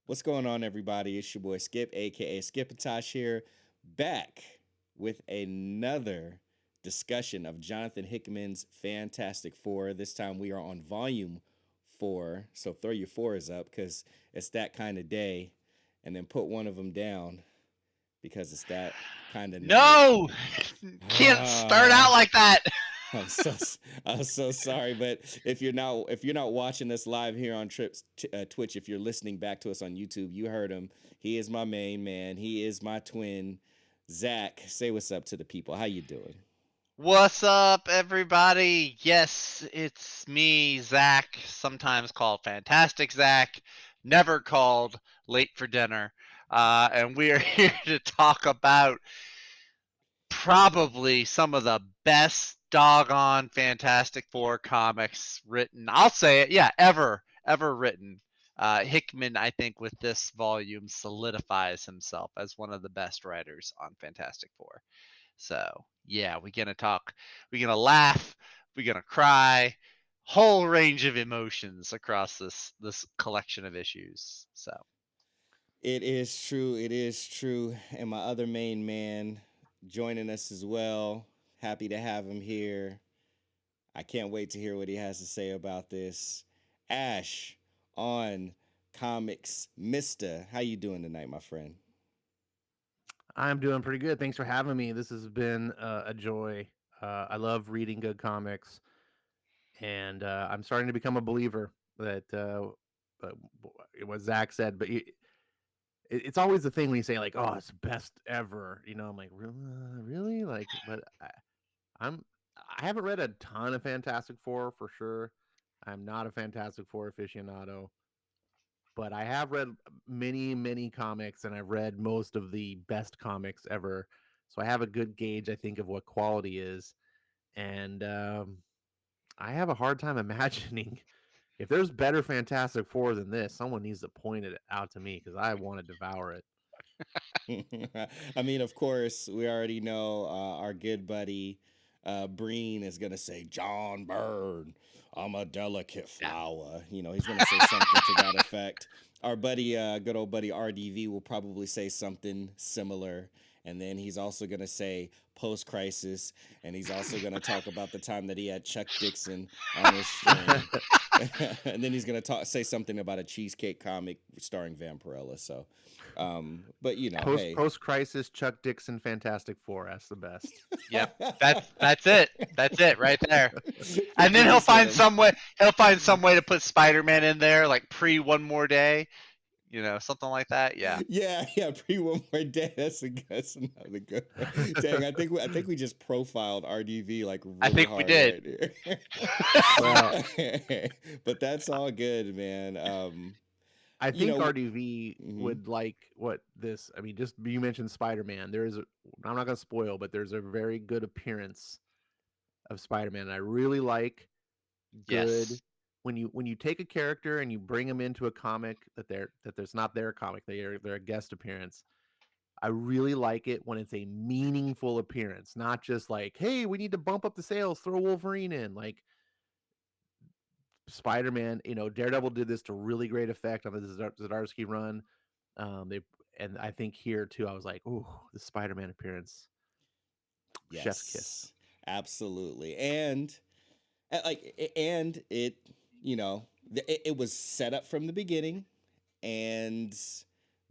What's going on, everybody? It's your boy Skip, aka Skip and Tosh here, back with another discussion of Jonathan Hickman's Fantastic Four. This time we are on volume 4, so throw your fours up because it's that kind of day, and then put one of them down because it's that kind of night. No, can't start out Ah, like that. I'm so I'm so sorry, but if you're not watching us live here on Twitch, if you're listening back to us on YouTube, you heard him. He is my main man. He is my twin. Zach, say what's up to the people. How you doing? What's up, everybody? Yes, it's me, Zach, sometimes called Fantastic Zach, never called Late for Dinner. And we are here to talk about probably some of the best doggone Fantastic Four comics written. I'll say it, yeah, ever written. Hickman, I think, with this volume solidifies himself as one of the best writers on Fantastic Four. So yeah, we're gonna talk, we're gonna laugh, we're gonna cry, whole range of emotions across this collection of issues. So It is true. It is true. And my other main man joining us as well. Happy to have him here. I can't wait to hear what he has to say about this. Ash on Comics Mister. How you doing tonight, my friend? I'm doing pretty good. Thanks for having me. This has been a joy. I love reading good comics, and I'm starting to become a believer that uh, what Zach said. But it's always the thing when you say like, "Oh, it's the best ever." I'm like, really, really, like, but I'm I haven't read a ton of Fantastic Four for sure. I'm not a Fantastic Four aficionado, but I have read many, many comics, and I've read most of the best comics ever. So I have a good gauge, I think, of what quality is. And I have a hard time imagining if there's better Fantastic Four than this, someone needs to point it out to me because I want to devour it. I mean, of course, we already know our good buddy Breen is going to say, John Byrne, I'm a delicate yeah, flower. He's going to say something to that effect. Our buddy, good old buddy RDV, will probably say something similar. And then he's also going to say post crisis. And he's also going to talk about the time that he had Chuck Dixon on his string. And then he's going to say something about a cheesecake comic starring Vampirella. So, but hey. Post crisis Chuck Dixon Fantastic Four. That's the best. yep. That's it. That's it right there. And then Just hit him. He'll find some way to put Spider-Man in there, like pre One More Day. Something like that. Yeah. Yeah. Pre one more day. That's another good one. Dang, I think we just profiled RDV like I really think we hard did. right here. Well, But that's all good, man. I You think know. RDV Mhm. would like what this. I mean, just you mentioned Spider Man. I'm not going to spoil, but there's a very good appearance of Spider Man. I really like good Yes. when you take a character and you bring them into a comic that there's not their comic. They're a guest appearance. I really like it when it's a meaningful appearance, not just like, hey, we need to bump up the sales, throw Wolverine in. Like Spider-Man, Daredevil did this to really great effect on the Zdarsky run. They and I think here too, I was like, "Ooh, the Spider-Man appearance, chef's kiss." Yes, absolutely. And it, it was set up from the beginning, and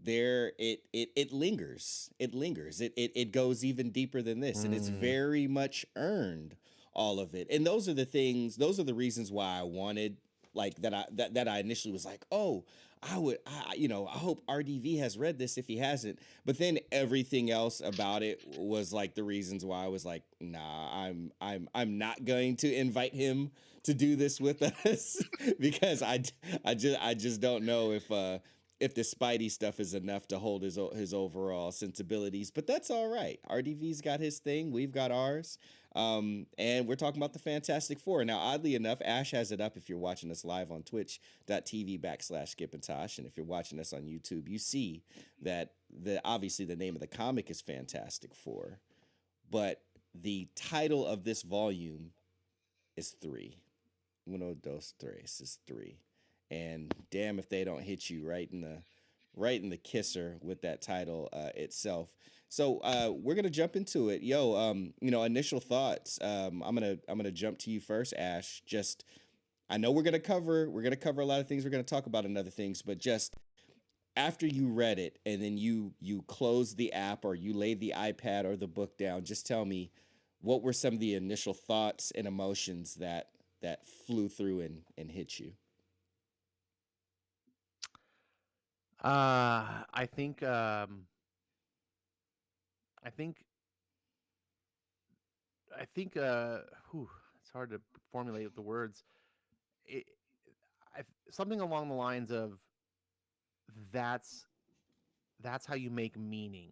it lingers. It goes even deeper than this, and it's Mm, very much earned, all of it. And those are the reasons why I wanted, like, that I initially was like, oh, I hope RDV has read this if he hasn't. But then everything else about it was like the reasons why I was like, nah, I'm not going to invite him to do this with us because I just don't know if the Spidey stuff is enough to hold his overall sensibilities. But that's all right. RDV's got his thing, we've got ours. And we're talking about the Fantastic Four. Now, oddly enough, Ash has it up if you're watching us live on twitch.tv/Skip and Tosh. And if you're watching us on YouTube, you see that obviously the name of the comic is Fantastic Four, but the title of this volume is three. Uno, dos, tres is three. And damn if they don't hit you right in the kisser with that title itself. So we're gonna jump into it. Yo, initial thoughts. I'm gonna jump to you first, Ash. Just I know we're gonna cover a lot of things. We're gonna talk about another things, but just after you read it and then you closed the app or you laid the iPad or the book down, just tell me what were some of the initial thoughts and emotions that flew through and hit you. I think I think I think it's hard to formulate the words. It, something along the lines of that's that's how you make meaning.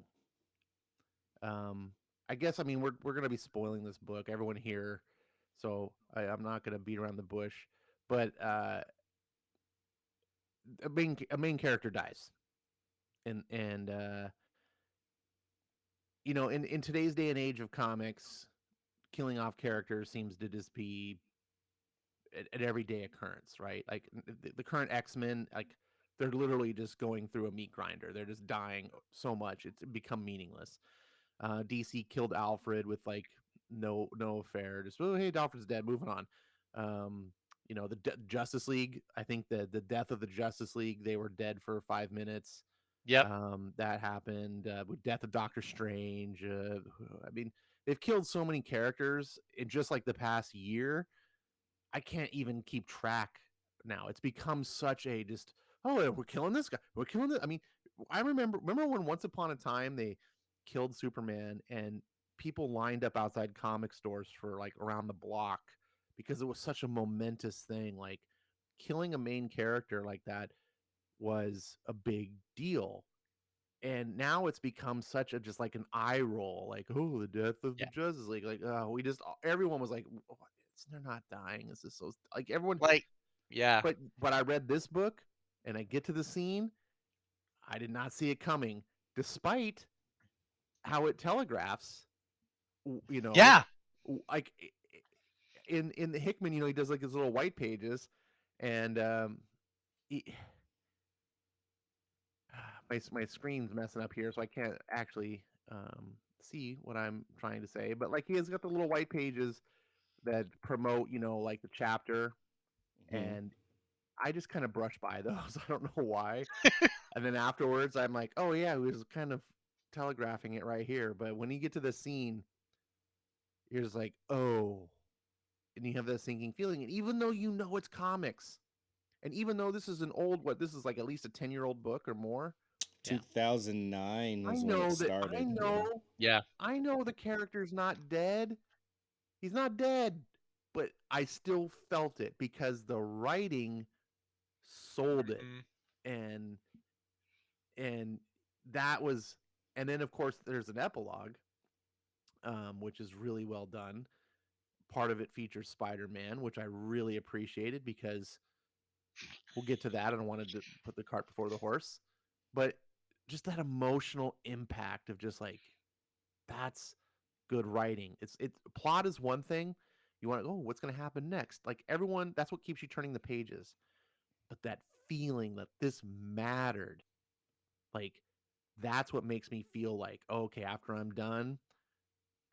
Um, I guess I mean we're gonna be spoiling this book, everyone here, so I'm not gonna beat around the bush. But a main character dies, and in today's day and age of comics, killing off characters seems to just be an everyday occurrence, right? Like the current X-Men, like they're literally just going through a meat grinder. They're just dying so much it's become meaningless. DC killed Alfred with like no affair. Just, oh hey, Alfred's dead. Moving on. Um, the Justice League. I think the death of the Justice League. They were dead for 5 minutes. Yep. That happened with death of Doctor Strange. I mean, they've killed so many characters in just like the past year. I can't even keep track now. It's become such a just, oh, we're killing this guy. We're killing this. I mean, I remember when once upon a time they killed Superman and people lined up outside comic stores for like around the block because it was such a momentous thing. Like killing a main character like that was a big deal. And now it's become such a just like an eye roll, like, oh, the death of the Yeah. Justice League. Like, we just everyone was like, they're not dying. This is so like everyone. Like, yeah. But I read this book and I get to the scene. I did not see it coming, despite how it telegraphs. You know, Yeah. like in the Hickman, he does like his little white pages, and he, my screen's messing up here, so I can't actually see what I'm trying to say. But like he has got the little white pages that promote, like the chapter, Hmm. and I just kind of brush by those. I don't know why. And then afterwards, I'm like, oh yeah, he was kind of telegraphing it right here. But when you get to the scene, you're just like, oh, and you have that sinking feeling. And even though it's comics, and even though this is this is like at least a 10-year-old book or more. Yeah. 2009 I was when it know that I started. Yeah. know Yeah. I know the character's not dead. He's not dead. But I still felt it because the writing sold it. Mhm. And and that was and then of course there's an epilogue, which is really well done. Part of it features Spider-Man, which I really appreciated because we'll get to that. I don't want to put the cart before the horse, but just that emotional impact of just like that's good writing. It's plot is one thing. You want to, oh, what's going to happen next? Like everyone, that's what keeps you turning the pages. But that feeling that this mattered, like that's what makes me feel like, oh, okay, after I'm done,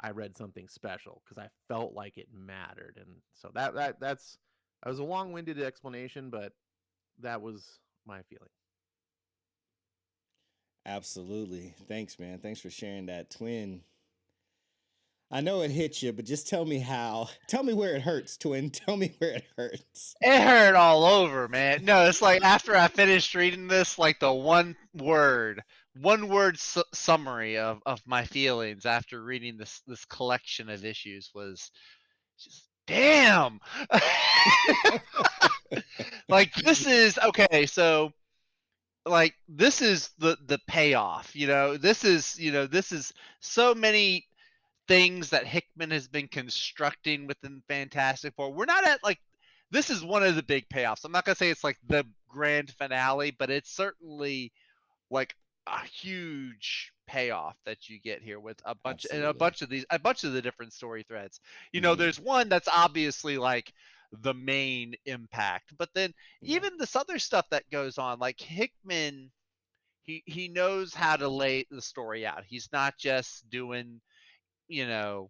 I read something special because I felt like it mattered. And so that was a long-winded explanation, but that was my feeling. Absolutely. Thanks, man. Thanks for sharing that, Twin. I know it hit you, but just tell me how. Tell me where it hurts, Twin. Tell me where it hurts. It hurt all over, man. No, it's like after I finished reading this, like the one word summary of my feelings after reading this collection of issues was just damn. Like this is okay, so like this is the payoff, this is so many things that Hickman has been constructing within Fantastic Four. We're not at like this is one of the big payoffs. I'm not gonna say it's like the grand finale, but it's certainly like a huge payoff that you get here with Absolutely. a bunch of the different story threads. Hmm. There's one that's obviously like the main impact, but then Yeah. even this other stuff that goes on, like Hickman, he knows how to lay the story out. He's not just doing, you know,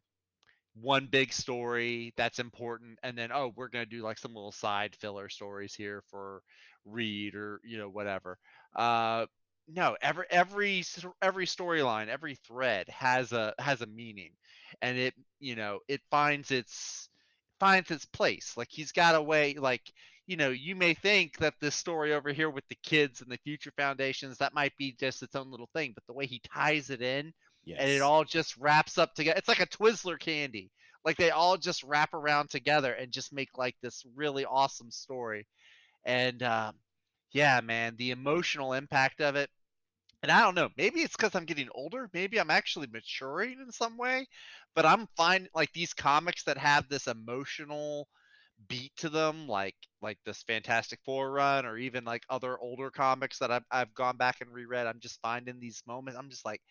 one big story that's important and then, oh, we're going to do like some little side filler stories here for Reed or, whatever. uh no, every storyline, every thread has a meaning, and it finds its place. Like, he's got a way, like, you may think that this story over here with the kids and the future foundations, that might be just its own little thing, but the way he ties it in, and it Yes. all just wraps up together. It's like a Twizzler candy. Like, they all just wrap around together and just make like this really awesome story. And yeah, man, the emotional impact of it. And I don't know, maybe it's because I'm getting older. Maybe I'm actually maturing in some way. But I'm finding like these comics that have this emotional beat to them, like this Fantastic Four run, or even like other older comics that I've gone back and reread. I'm just finding these moments. I'm just like,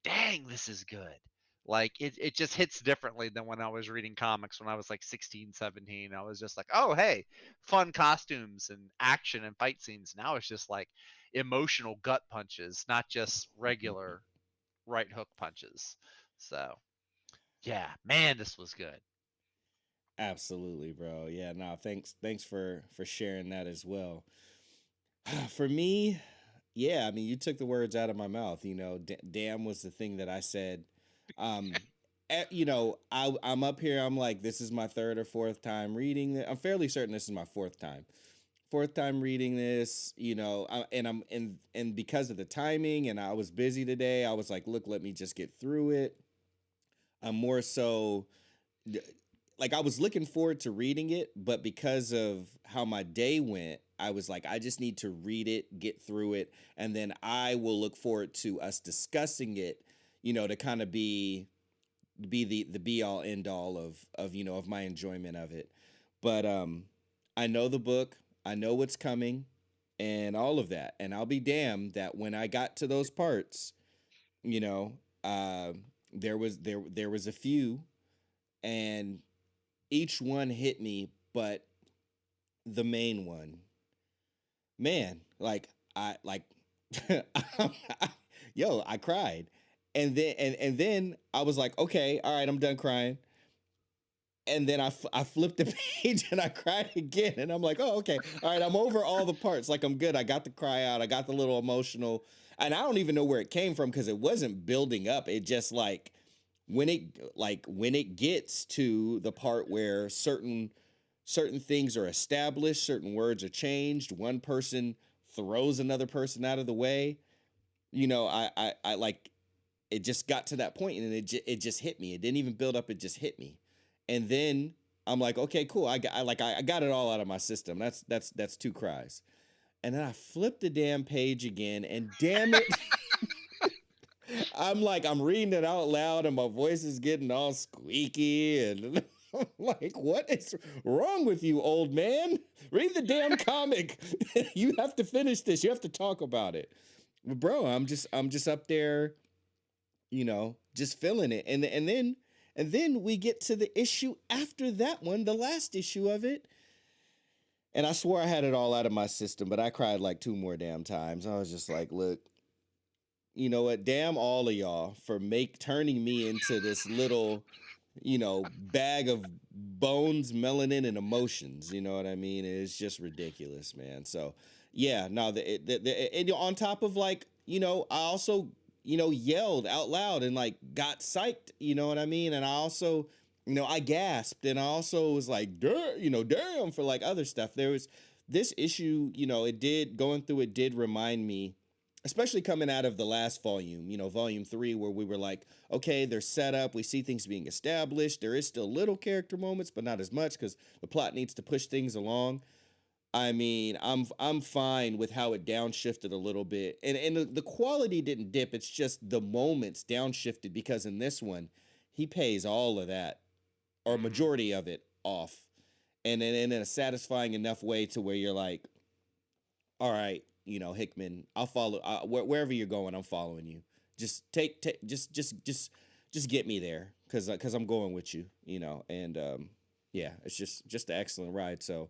dang, this is good. Like, it just hits differently than when I was reading comics when I was like 16, 17. I was just like, oh, hey, fun costumes and action and fight scenes. Now it's just like emotional gut punches, not just regular right hook punches. So, yeah, man, this was good. Absolutely, bro. Yeah, no, thanks for sharing that as well. For me, yeah, I mean, you took the words out of my mouth. Damn was the thing that I said. Um, I'm up here. I'm like, this is my third or fourth time reading it. I'm fairly certain this is my fourth time. Fourth time reading this. And and because of the timing, and I was busy today, I was like, look, let me just get through it. I'm more so like I was looking forward to reading it, but because of how my day went, I was like, I just need to read it, get through it, and then I will look forward to us discussing it, to kind of be the be all end all of my enjoyment of it. But I know the book, I know what's coming, and all of that, and I'll be damned that when I got to those parts, you know, uh, there was a few, and each one hit me, but the main one, man, like I like, yo, I cried, and then I was like, okay, all right, I'm done crying, and then I flipped the page and I cried again, and I'm like, oh, okay, all right, I'm over all the parts, like I'm good. I got the cry out, I got the little emotional, and I don't even know where it came from because it wasn't building up. It just when it gets to the part where certain things are established, certain words are changed, one person throws another person out of the way. I like it just got to that point and it just hit me. It didn't even build up, it just hit me. And then I'm like, okay, cool. I got it all out of my system. That's two cries. And then I flipped the damn page again, and damn it, I'm reading it out loud and my voice is getting all squeaky and I'm like, what is wrong with you, old man? Read the damn comic. You have to finish this. You have to talk about it. But bro, I'm just up there, just feeling it. And then we get to the issue after that one, the last issue of it. And I swore I had it all out of my system, but I cried like two more damn times. I was just like, look, you know what? Damn all of y'all for turning me into this little, bag of bones, melanin, and emotions. You know what I mean? It's just ridiculous, man. So yeah, no, and on top of like, I also, yelled out loud and like got psyched. You know what I mean? And I also, I gasped, and I also was like, damn for like other stuff. There was this issue, going through it did remind me, especially coming out of the last volume, volume 3, where we were like, okay, they're set up, we see things being established, there is still little character moments, but not as much because the plot needs to push things along. I mean, I'm fine with how it downshifted a little bit, and the quality didn't dip. It's just the moments downshifted because in this one, he pays all of that or Mm-hmm. majority of it off, and then in a satisfying enough way to where you're like, all right, Hickman, I'll follow wherever you're going. I'm following you. Just just get me there because I'm going with you. And yeah, it's just an excellent ride. So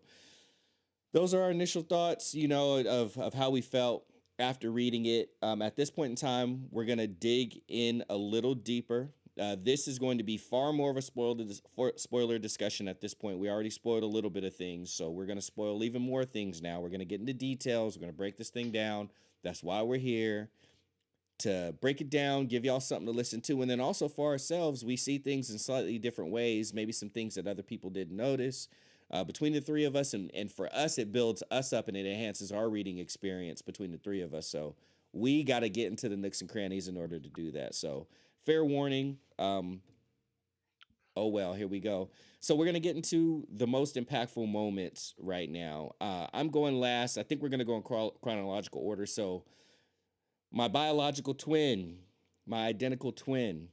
those are our initial thoughts, of how we felt. after reading it. At this point in time, we're gonna dig in a little deeper. This is going to be far more of a spoiler discussion at this point. We already spoiled a little bit of things, so we're gonna spoil even more things now. We're gonna get into details. We're gonna break this thing down. That's why we're here, to break it down, give y'all something to listen to. And then also for ourselves, we see things in slightly different ways, maybe some things that other people didn't notice. Between the three of us, and for us, it builds us up and it enhances our reading experience between the three of us. So we got to get into the nooks and crannies in order to do that. So fair warning. Oh, well, here we go. So we're going to get into the most impactful moments right now. I'm going last. I think we're going to go in chronological order. So my biological twin, my identical twin,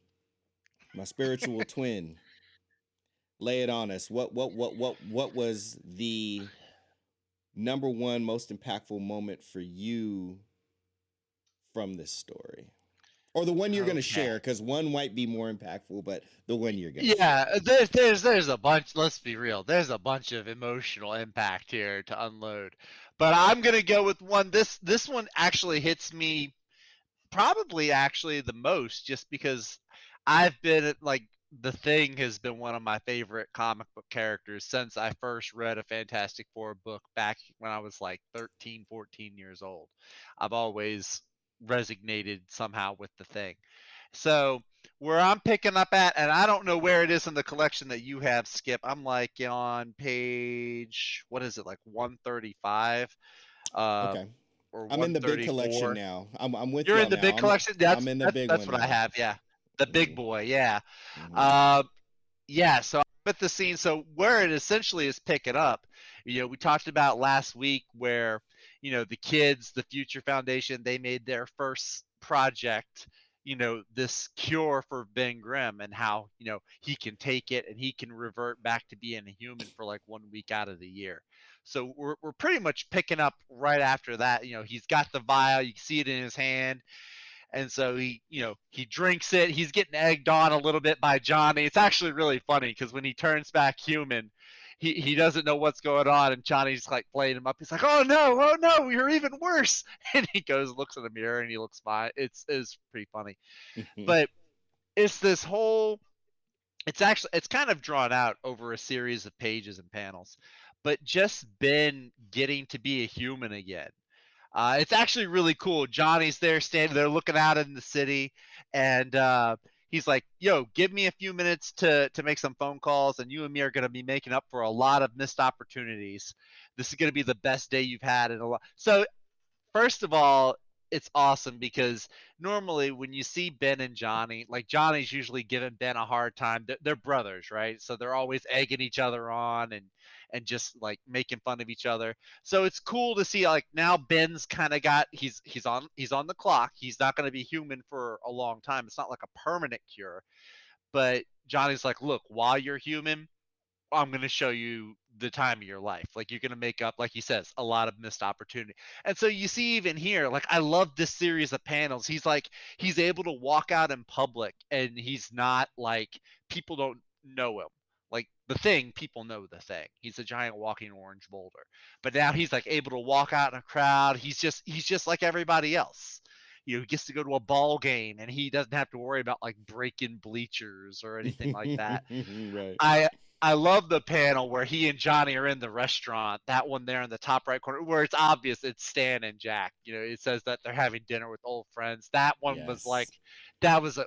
my spiritual twin. Lay it on us. What was the number one most impactful moment for you from this story? Or the one you're going to Okay. share, because one might be more impactful, but the one you're going to Yeah, share. there's a bunch. Let's be real. There's a bunch of emotional impact here to unload, but I'm gonna go with one. This one actually hits me probably actually the most, just because I've been like, the Thing has been one of my favorite comic book characters since I first read a Fantastic Four book back when I was like 13, 14 years old. I've always resonated somehow with the Thing. So where I'm picking up at, and I don't know where it is in the collection that you have, Skip. I'm like on page, what is it, like 135, uh, Okay. or I'm in the big collection 134. now. I'm with You're y'all in the now. big collection. I'm in the big That's one what I now. have. Yeah, the big Mm-hmm. boy. Yeah. Mm-hmm. Uh, yeah. So I'm at the scene. So where it essentially is picking up, we talked about last week where, the kids, the Future Foundation, they made their first project. This cure for Ben Grimm, and how he can take it and he can revert back to being a human for like 1 week out of the year. So we're pretty much picking up right after that. He's got the vial. You can see it in his hand, and so he drinks it. He's getting egged on a little bit by Johnny. It's actually really funny because when he turns back human, he doesn't know what's going on, and Johnny's like playing him up. He's like, "Oh no, oh no, you're even worse!" And he goes, looks in the mirror, and he looks fine. It's pretty funny, but it's this whole. It's kind of drawn out over a series of pages and panels, but just Ben getting to be a human again. It's actually really cool. Johnny's there, standing there, looking out in the city, and he's like, "Yo, give me a few minutes to make some phone calls, and you and me are gonna be making up for a lot of missed opportunities. This is gonna be the best day you've had in a lot." So first of all, it's awesome because normally when you see Ben and Johnny, like Johnny's usually giving Ben a hard time. They're brothers, right? So they're always egging each other on, and just like making fun of each other. So it's cool to see, like, now Ben's kind of got, he's on the clock. He's not going to be human for a long time. It's not like a permanent cure, but Johnny's like, "Look, while you're human, I'm going to show you the time of your life. Like, you're going to make up, like he says, a lot of missed opportunity." And so you see, even here, like, I love this series of panels. He's able to walk out in public, and he's not like, people don't know him. Like the Thing, people know the Thing. He's a giant walking orange boulder. But now he's like able to walk out in a crowd. He's just like everybody else. He gets to go to a ball game, and he doesn't have to worry about like breaking bleachers or anything like that. Right. I I love the panel where he and Johnny are in the restaurant. That one there in the top right corner, where it's obvious it's Stan and Jack. It says that they're having dinner with old friends. That one was like, Yes. that was a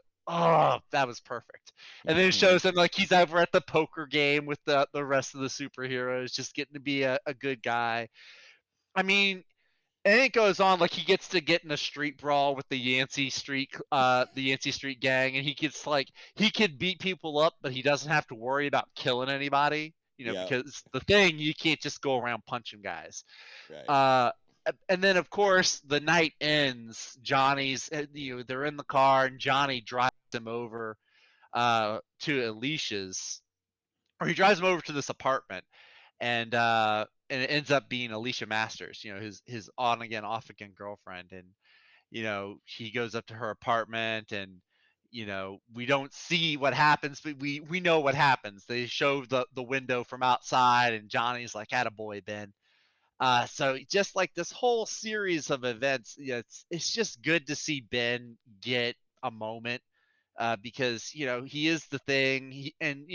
that was perfect. And then it Mm-hmm. shows him like he's over at the poker game with the rest of the superheroes, just getting to be a good guy. I mean, and it goes on, like he gets to get in a street brawl with the Yancey Street gang, and he gets like, he could beat people up, but he doesn't have to worry about killing anybody, Yep. because the Thing, you can't just go around punching guys. Right. Uh, and then of course the night ends. They're in the car, and Johnny drives him over to Alicia's, or he drives him over to this apartment, and it ends up being Alicia Masters, his on again, off again girlfriend. And he goes up to her apartment, and we don't see what happens, but we know what happens. They show the window from outside, and Johnny's like, "Attaboy, Ben." So just like this whole series of events, it's just good to see Ben get a moment, because he is the thing, and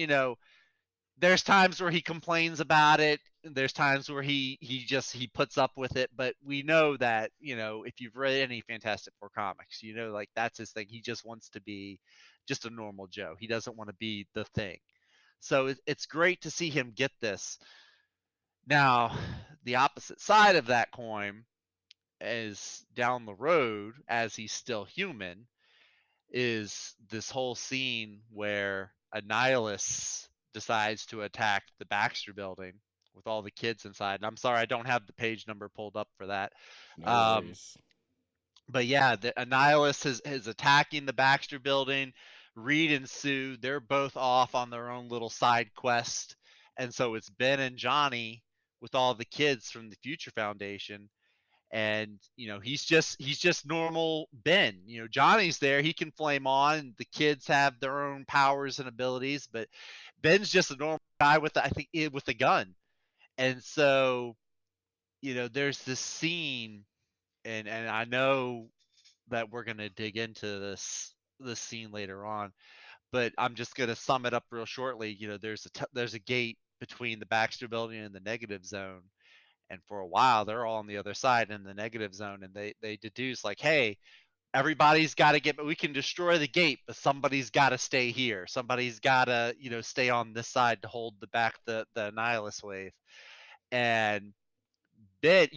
there's times where he complains about it, and there's times where he puts up with it, but we know that if you've read any Fantastic Four comics, like that's his thing. He just wants to be just a normal Joe. He doesn't want to be the thing. So it's great to see him get this. Now, the opposite side of that coin is down the road, as he's still human, is this whole scene where a nihilist decides to attack the Baxter building with all the kids inside. And I'm sorry, I don't have the page number pulled up for that. No Um, worries. but yeah, a nihilist is attacking the Baxter building. Reed and Sue, they're both off on their own little side quest. And so it's Ben and Johnny with all the kids from the Future Foundation, and he's just normal Ben. Johnny's there, he can flame on, the kids have their own powers and abilities, but Ben's just a normal guy with with a gun. And so there's this scene, and I know that we're going to dig into this scene later on, but I'm just going to sum it up real shortly. There's a gate between the Baxter building and the negative zone, and for a while they're all on the other side in the negative zone, and they deduce like, hey, everybody's got to get, but we can destroy the gate, but somebody's got to stay here, somebody's got to stay on this side to hold the nihilist wave. And Ben,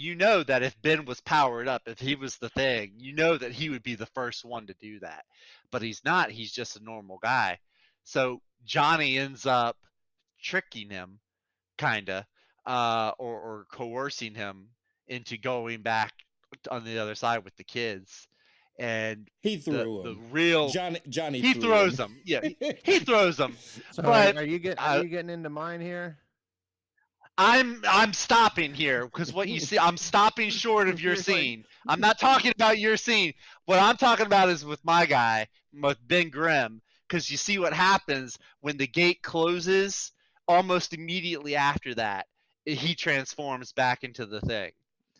that if Ben was powered up, if he was the thing, that he would be the first one to do that, but he's not. He's just a normal guy. So Johnny ends up tricking him, kinda, or coercing him into going back on the other side with the kids. And He the threw the him. real Johnny he threw throws him. them. Yeah, he throws them. So But are uh, you getting into mine here? I'm stopping here because what you see, I'm stopping short of your You're like, scene. I'm not talking about your scene. What I'm talking about is with my guy, with Ben Grimm, because you see what happens when the gate closes. Almost immediately after that, he transforms back into the thing.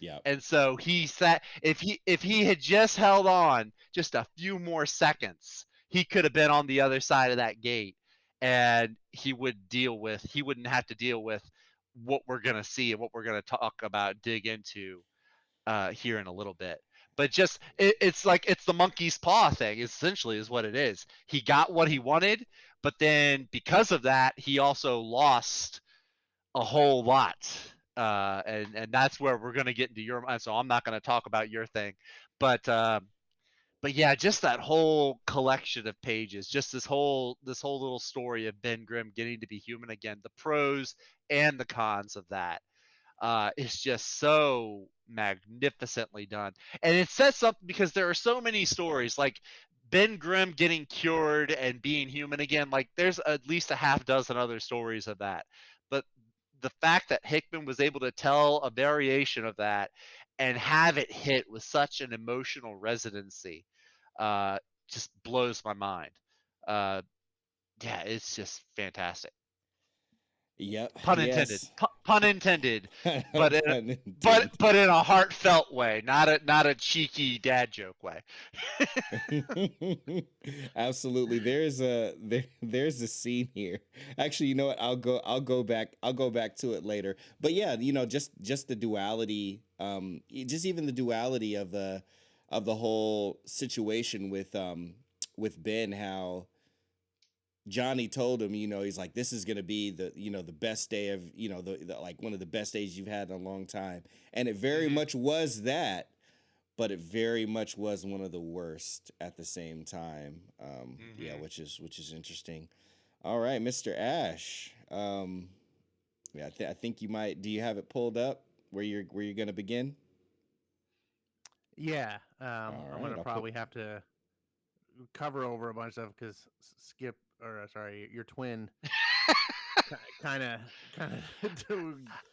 Yep. And so he said, if he had just held on just a few more seconds, he could have been on the other side of that gate, and he wouldn't have to deal with what we're gonna see and what we're gonna talk about, dig into here in a little bit. But just it's like it's the monkey's paw thing. Essentially, is what it is. He got what he wanted, but then because of that, he also lost a whole lot. And that's where we're gonna get into your. So I'm not gonna talk about your thing, but yeah, just that whole collection of pages, just this whole little story of Ben Grimm getting to be human again, the pros and the cons of that, is just so magnificently done. And it says something because there are so many stories like Ben Grimm getting cured and being human again. Like there's at least a half dozen other stories of that. But the fact that Hickman was able to tell a variation of that and have it hit with such an emotional residency, uh, just blows my mind. Uh, yeah, it's just fantastic. Yep. Pun intended. Yes. Pun intended, but in a, Pun but intended. but in a heartfelt way, not a cheeky dad joke way. Absolutely. There's a scene here. Actually, you know what? I'll go back to it later. But yeah, just the duality, just even the duality of the whole situation with Ben, how Johnny told him, he's like, this is gonna be the best day of, the like one of the best days you've had in a long time. And it very Hmm. much was that, but it very much was one of the worst at the same time. Yeah, Hmm. which is interesting. All right, Mr. Ash. Yeah, I think you might. Do you have it pulled up where you're gonna begin? yeah. All I'm right, gonna I'll put. probably have to cover over a bunch of stuff because Skip, or sorry, your twin, kind of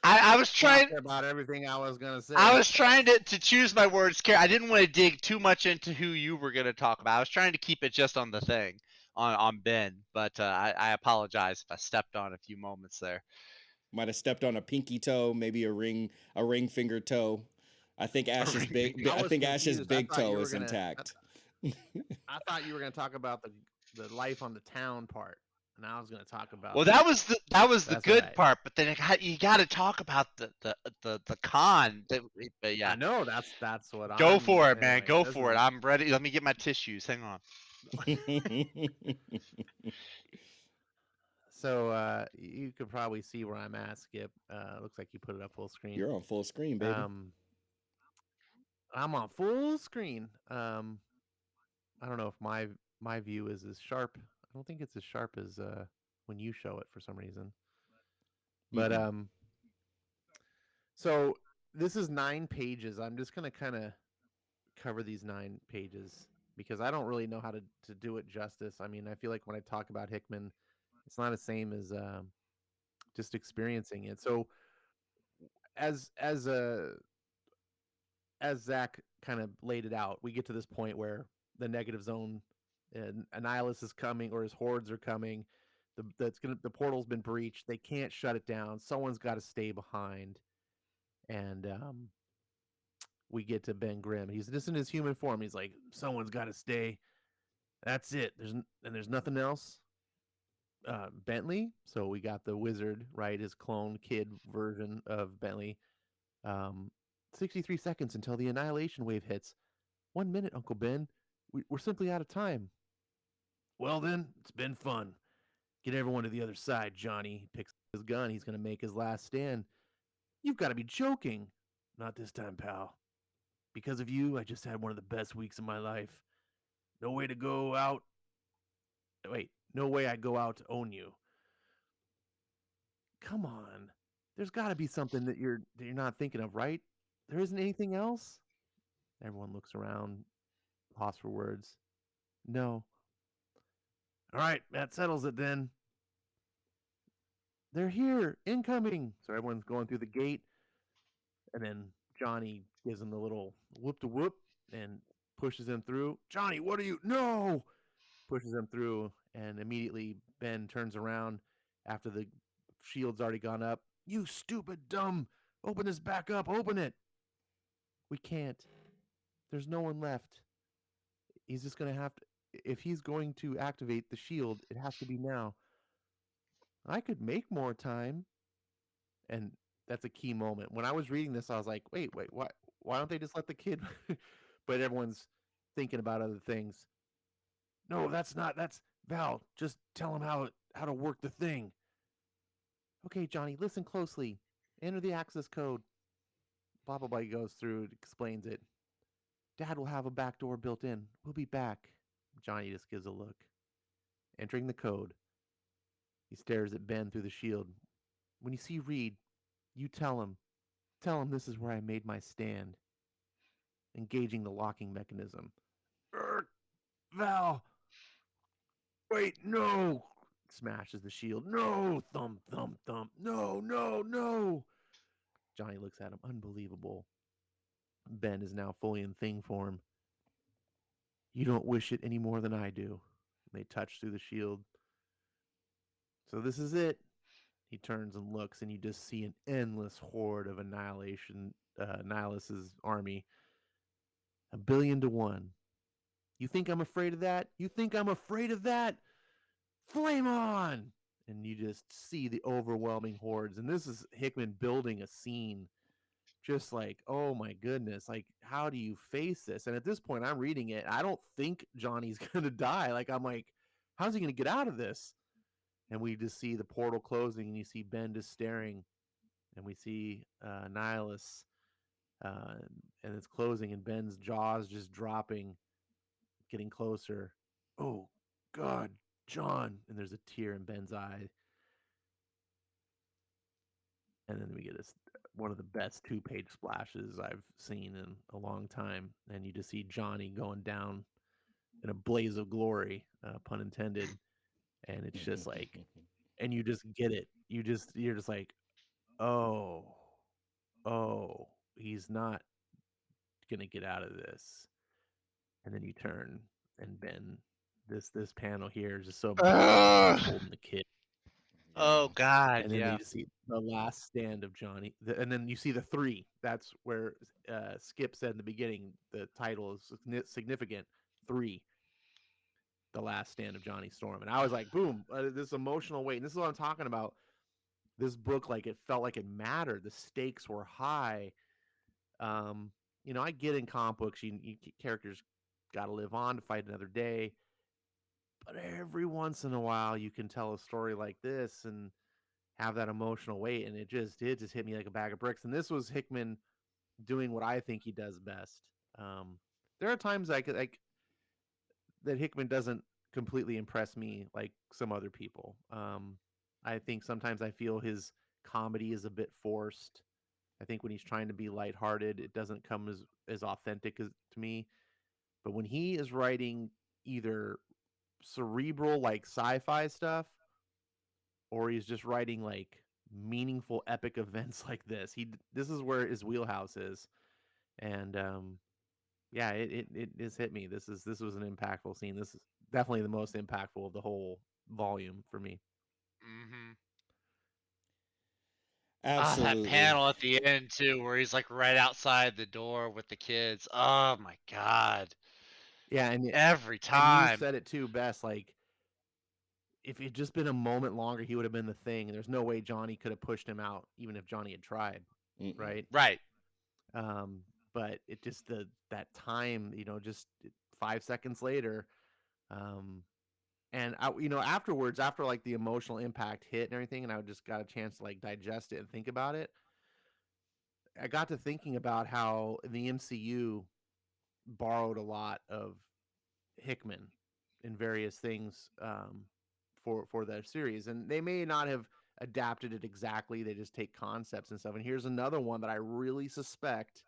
I was trying talked about everything I was gonna I say. was trying to choose my words care. I didn't want to dig too much into who you were going to talk about. I was trying to keep it just on the thing, on Ben. But I apologize if I stepped on a few moments there. Might have stepped on a pinky toe, maybe a ring finger toe. I think A Ash's ring finger. big I I was think Ash's confused. I big thought toe you were is gonna. intact. I thought you were gonna talk about the life on the town part, and I was gonna talk about Well, the. that was the That's all good right. part, but then you got to talk about the con. But yeah, I know that's what go I'm. for it, man. Anyways, Go this for is it. I'm ready. Let me get my tissues. Hang on. so. You could probably see where I'm at, Skip. Looks like you put it up full screen. You're on full screen, baby. Um, I'm on full screen. I don't know if my view is as sharp. I don't think it's as sharp as when you show it for some reason. But Mm-mm. so this is 9 pages. I'm just gonna kind of cover these 9 pages because I don't really know how to do it justice. I mean, I feel like when I talk about Hickman, it's not the same as just experiencing it. So as as a as Zach kind of laid it out, we get to this point where the negative zone and Annihilus is coming, or his hordes are coming. The portal's been breached. They can't shut it down. Someone's got to stay behind, and we get to Ben Grimm. He's just in his human form. He's like, someone's got to stay. That's it. There's nothing else. Bentley. So we got the wizard, right? His clone kid version of Bentley. Um, 63 seconds until the annihilation wave hits. 1 minute, Uncle Ben. We're simply out of time. Well, then, it's been fun. Get everyone to the other side, Johnny. He picks his gun. He's going to make his last stand. You've got to be joking. Not this time, pal. Because of you, I just had one of the best weeks of my life. No way to go out. Wait, no way I go out to own you. Come on. There's got to be something that you're not thinking of, right? There isn't anything else? Everyone looks around, lost for words. No. All right, that settles it then. They're here, incoming. So everyone's going through the gate, and then Johnny gives him the little whoop to whoop and pushes him through. Johnny, what are you? No! Pushes him through, and immediately Ben turns around after the shield's already gone up. You stupid dumb! Open this back up, open it! We can't. There's no one left. He's just gonna have to. If he's going to activate the shield, it has to be now. I could make more time. And that's a key moment. When I was reading this, I was like, wait, why don't they just let the kid? But everyone's thinking about other things. No, that's Val. Just tell him how to work the thing. Okay, Johnny, listen closely. Enter the access code. Blah blah blah. He goes through, it explains it. Dad will have a back door built in. We'll be back. Johnny just gives a look. Entering the code. He stares at Ben through the shield. When you see Reed, you tell him. Tell him this is where I made my stand. Engaging the locking mechanism. Val! Wait, no! Smashes the shield. No! Thump, thump, thump. No, no, no! Johnny looks at him. Unbelievable. Ben is now fully in thing form. You don't wish it any more than I do. They touch through the shield. So this is it. He turns and looks, and you just see an endless horde of annihilation. Nihilus's army. 1,000,000,000 to 1. You think I'm afraid of that? You think I'm afraid of that? Flame on! And you just see the overwhelming hordes. And this is Hickman building a scene. Just like, oh my goodness, like, how do you face this? And at this point, I'm reading it. I don't think Johnny's going to die. Like, I'm like, how's he going to get out of this? And we just see the portal closing, and you see Ben just staring. And we see Nihilus, and it's closing, and Ben's jaws just dropping, getting closer. Oh, God, John. And there's a tear in Ben's eye. And then we get one of the best 2-page splashes I've seen in a long time. And you just see Johnny going down in a blaze of glory, pun intended. And it's just like, and you just get it. You're just like, oh, he's not gonna get out of this. And then you turn, and Ben, this panel here is just so beautiful. He's holding the kid. Oh God, And then yeah. you see the last stand of Johnny, and then you see the three. That's where Skip said in the beginning the title is significant. Three, the last stand of Johnny Storm, and I was like, boom, this emotional weight. And this is what I'm talking about. This book, like it felt like it mattered. The stakes were high. Um, I get in comic books, characters got to live on to fight another day, but every once in a while you can tell a story like this and have that emotional weight, and it just hit me like a bag of bricks. And this was Hickman doing what I think he does best. There are times I could like that Hickman doesn't completely impress me like some other people. I think sometimes I feel his comedy is a bit forced. I think when he's trying to be lighthearted, it doesn't come as authentic as to me. But when he is writing either cerebral like sci-fi stuff, or he's just writing like meaningful epic events like this is where his wheelhouse is. And yeah, it has hit me. This was an impactful scene. This is definitely the most impactful of the whole volume for me. Mm-hmm. Ah, that Absolutely. panel at the end too, where he's like right outside the door with the kids. Oh my God. Yeah, Every and you time. said it too best. Like if it just been a moment longer, he would have been the thing. There's no way Johnny could have pushed him out, even if Johnny had tried, Mm-mm. right? Right. Um, but it just that time, just 5 seconds later, um, and afterwards, after like the emotional impact hit and everything, and I just got a chance to like digest it and think about it. I got to thinking about how the MCU borrowed a lot of Hickman in various things for their series, and they may not have adapted it exactly. They just take concepts and stuff. And here's another one that I really suspect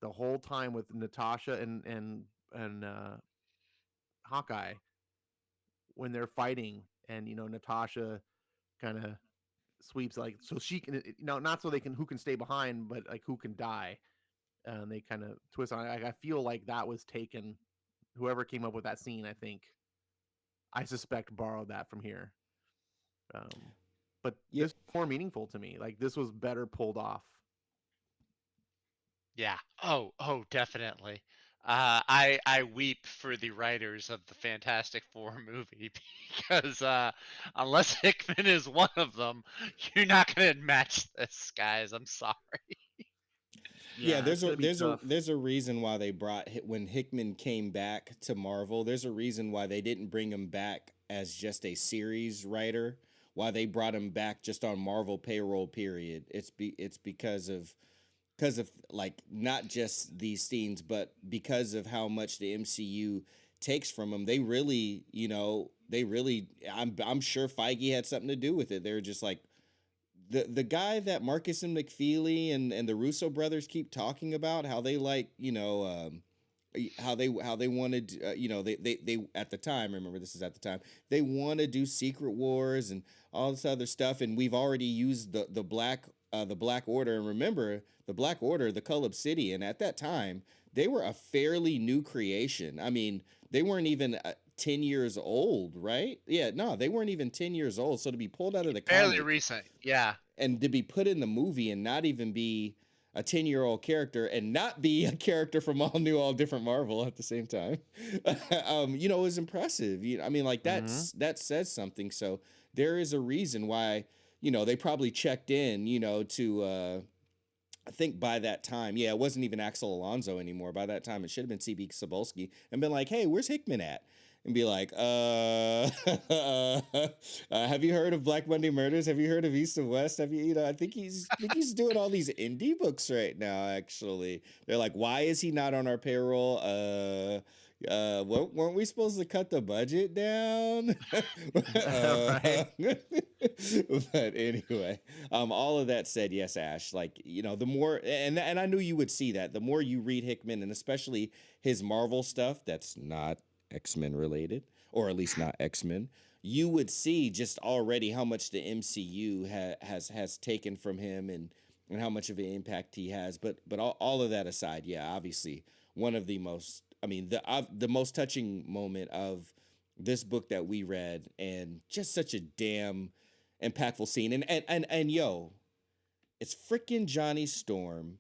the whole time with Natasha and Hawkeye when they're fighting, and Natasha kind of sweeps like so she can not so they can who can stay behind, but like who can die. And they kind of twist on it. I feel like that was taken. Whoever came up with that scene, I suspect borrowed that from here. But Yeah. this was more meaningful to me. Like this was better pulled off. Yeah. Oh, definitely. I weep for the writers of the Fantastic Four movie because unless Hickman is one of them, you're not gonna match this, guys. I'm sorry. Yeah, Yeah, it's gonna be tough. there's a reason why they when Hickman came back to Marvel. There's a reason why they didn't bring him back as just a series writer. Why they brought him back just on Marvel payroll. Period. It's because of like not just these scenes, but because of how much the MCU takes from them. I'm sure Feige had something to do with it. They're just like, the guy that Marcus and McFeely and the Russo brothers keep talking about, how they like, how they wanted, they at the time, remember this is at the time, they want to do Secret Wars and all this other stuff, and we've already used the Black Order. And remember, the Black Order, the Cull Obsidian, at that time they were a fairly new creation. I mean, they weren't even 10 years old, right? Yeah, no, they weren't even 10 years old. So to be pulled out of the Fairly comic recent. Yeah. and to be put in the movie and not even be a 10-year-old character and not be a character from all new, all different Marvel at the same time, it was impressive. I mean, like Mm-hmm. that says something. So there is a reason why, they probably checked in, I think by that time, yeah, it wasn't even Axel Alonso anymore. By that time, it should have been CB Cebulski and been like, "Hey, where's Hickman at?" And be like, have you heard of Black Monday Murders? Have you heard of East and West? Have you, I think he's doing all these indie books right now. Actually, they're like, why is he not on our payroll? Weren't we supposed to cut the budget down? Right. But anyway, all of that said, yes, Ash, like, the more, and I knew you would see that the more you read Hickman, and especially his Marvel stuff that's not X-Men related, or at least not X-Men, you would see just already how much the MCU has taken from him, and how much of an impact he has. But all of that aside, yeah, obviously one of the most, I mean, the most touching moment of this book that we read, and just such a damn impactful scene. And yo, it's freaking Johnny Storm.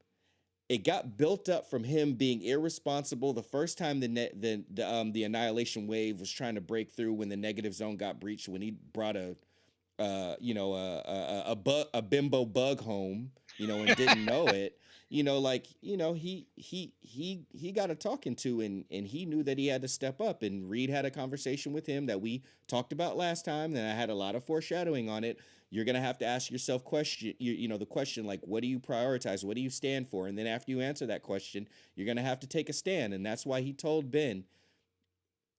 It got built up from him being irresponsible the first time the Annihilation Wave was trying to break through when the negative zone got breached, when he brought a bimbo bug home, and didn't know it. He got a talking to, and he knew that he had to step up. And Reed had a conversation with him that we talked about last time, and I had a lot of foreshadowing on it. You're gonna have to ask yourself the question, like, what do you prioritize? What do you stand for? And then after you answer that question, you're gonna have to take a stand. And that's why he told Ben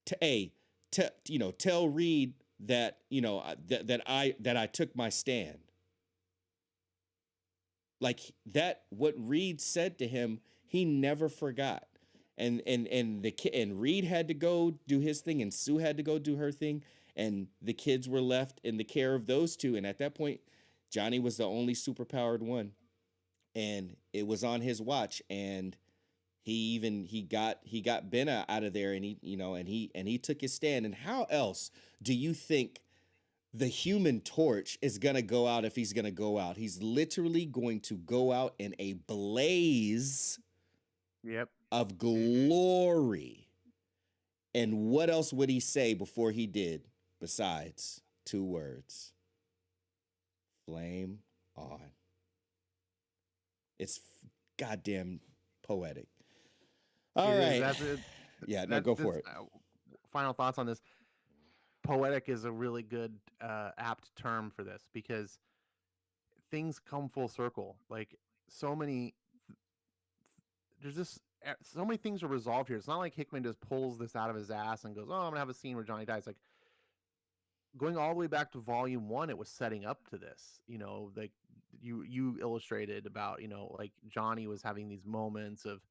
tell Reed that I took my stand. Like that, what Reed said to him, he never forgot. And Reed had to go do his thing, and Sue had to go do her thing, and the kids were left in the care of those two. And at that point, Johnny was the only superpowered one, and it was on his watch. And he got Ben out of there, and he took his stand. And how else do you think the Human Torch is gonna go out if he's gonna go out? He's literally going to go out in a blaze Yep. of glory. And what else would he say before he did besides 2 words? Flame on. It's goddamn poetic. All right. That's it. Yeah, no, go for it. Final thoughts on this. Poetic is a really good apt term for this, because things come full circle. Like, there's just so many things are resolved here. It's not like Hickman just pulls this out of his ass and goes, "Oh, I'm gonna have a scene where Johnny dies." Like, going all the way back to volume 1, it was setting up to this. Like you illustrated about, like Johnny was having these moments of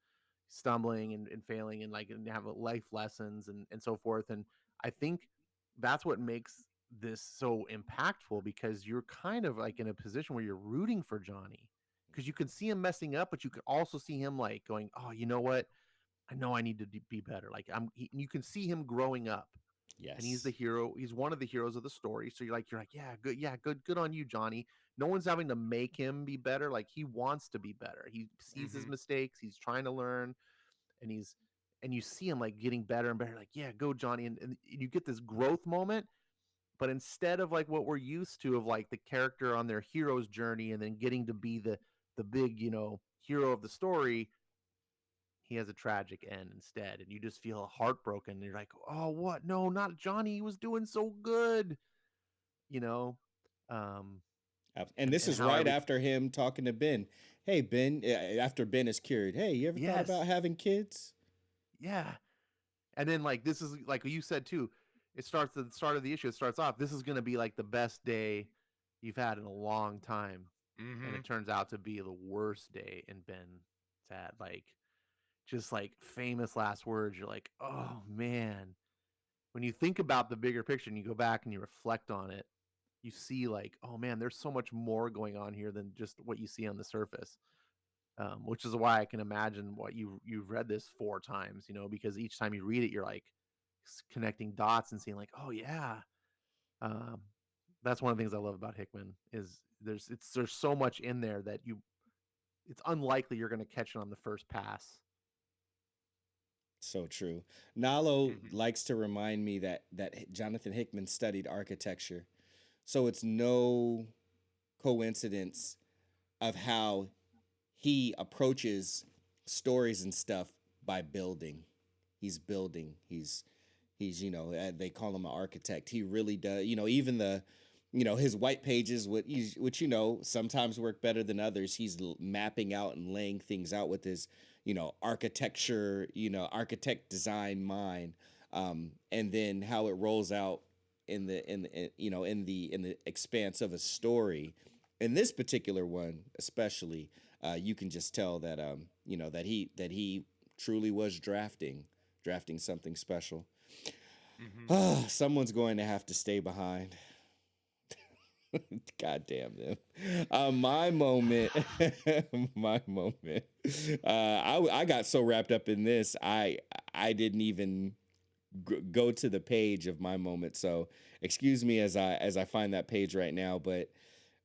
stumbling and failing, and have life lessons and so forth. And I think that's what makes this so impactful, because you're kind of like in a position where you're rooting for Johnny, because you can see him messing up, but you can also see him like going, "Oh, you know what? I know I need to be better." Like you can see him growing up, and he's the Yes. hero. He's one of the heroes of the story. So you're like, yeah, good on you, Johnny. No one's having to make him be better. Like, he wants to be better. He sees his Mm-hmm. mistakes. He's trying to learn, and you see him like getting better and better. Like, yeah, go Johnny, and you get this growth moment. But instead of like what we're used to, of like the character on their hero's journey and then getting to be the big hero of the story, he has a tragic end instead, and you just feel heartbroken. And you're like, "Oh, what? No, not Johnny. He was doing so good," you know. Um, And this and is how right after him talking to Ben. Hey, Ben, after Ben is cured. Hey, you ever thought yes, about having kids? yeah. And then like this is like you said too. It starts at the start of the issue. It starts off. This is going to be like the best day you've had in a long time, and Mm-hmm. it turns out to be the worst day in Ben's had. Like, just like famous last words. You're like, oh man. When you think about the bigger picture and you go back and you reflect on it, you see like, oh man, there's so much more going on here than just what you see on the surface. Which is why I can imagine what you've read this 4 times, because each time you read it, you're like connecting dots and seeing like, oh yeah. Um, that's one of the things I love about Hickman is there's so much in there that it's unlikely you're going to catch it on the first pass. So true. Nalo Mm-hmm. likes to remind me that Jonathan Hickman studied architecture. So it's no coincidence of how he approaches stories and stuff by building. He's building. He's they call him an architect. He really does. Even his white pages, which sometimes work better than others. He's mapping out and laying things out with his architecture, architect design mind, and then how it rolls out in the expanse of a story. In this particular one, especially, you can just tell that that he truly was drafting something special. Mm-hmm. Someone's going to have to stay behind. God damn them. My moment, my moment. I got so wrapped up in this, I didn't even go to the page of my moment. So excuse me as I find that page right now, but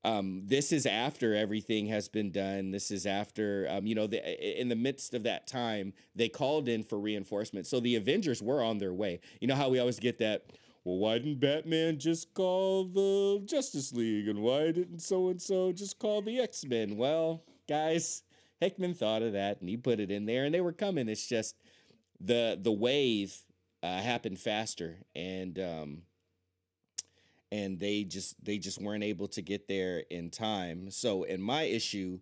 this is after everything has been done. This is after, in the midst of that time, they called in for reinforcements. So the Avengers were on their way. You know how we always get that, well, why didn't Batman just call the Justice League? And why didn't so and so just call the X-Men? Well, guys, Hickman thought of that and he put it in there and they were coming. It's just the wave happened faster, and they just weren't able to get there in time. So in my issue,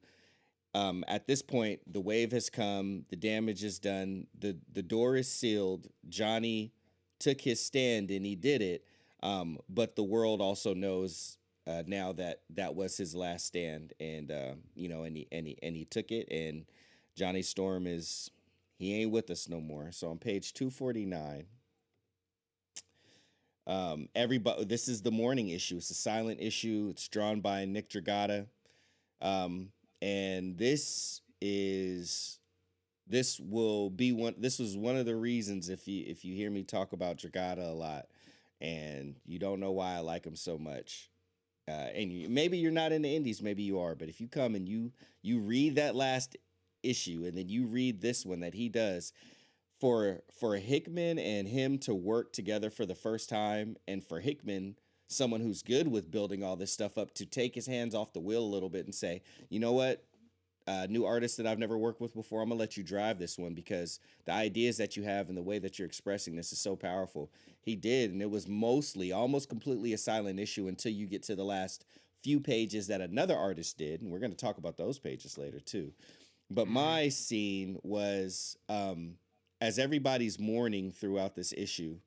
at this point, the wave has come, the damage is done, the door is sealed. Johnny took his stand and he did it, but the world also knows now that that was his last stand, and and he took it, and Johnny Storm is he ain't with us no more. So on page 249. Everybody, this is the morning issue. It's a silent issue. It's drawn by Nick Dragata. And this will be one. This was one of the reasons, if you hear me talk about Dragata a lot, and you don't know why I like him so much, maybe you're not in the indies, maybe you are, but if you come and you read that last issue and then you read this one that he does, for Hickman and him to work together for the first time, and for Hickman, someone who's good with building all this stuff up, to take his hands off the wheel a little bit and say, you know what, new artist that I've never worked with before, I'm gonna let you drive this one because the ideas that you have and the way that you're expressing this is so powerful. He did, and it was mostly, almost completely a silent issue until you get to the last few pages that another artist did, and we're gonna talk about those pages later too. But my scene was, as everybody's mourning throughout this issue,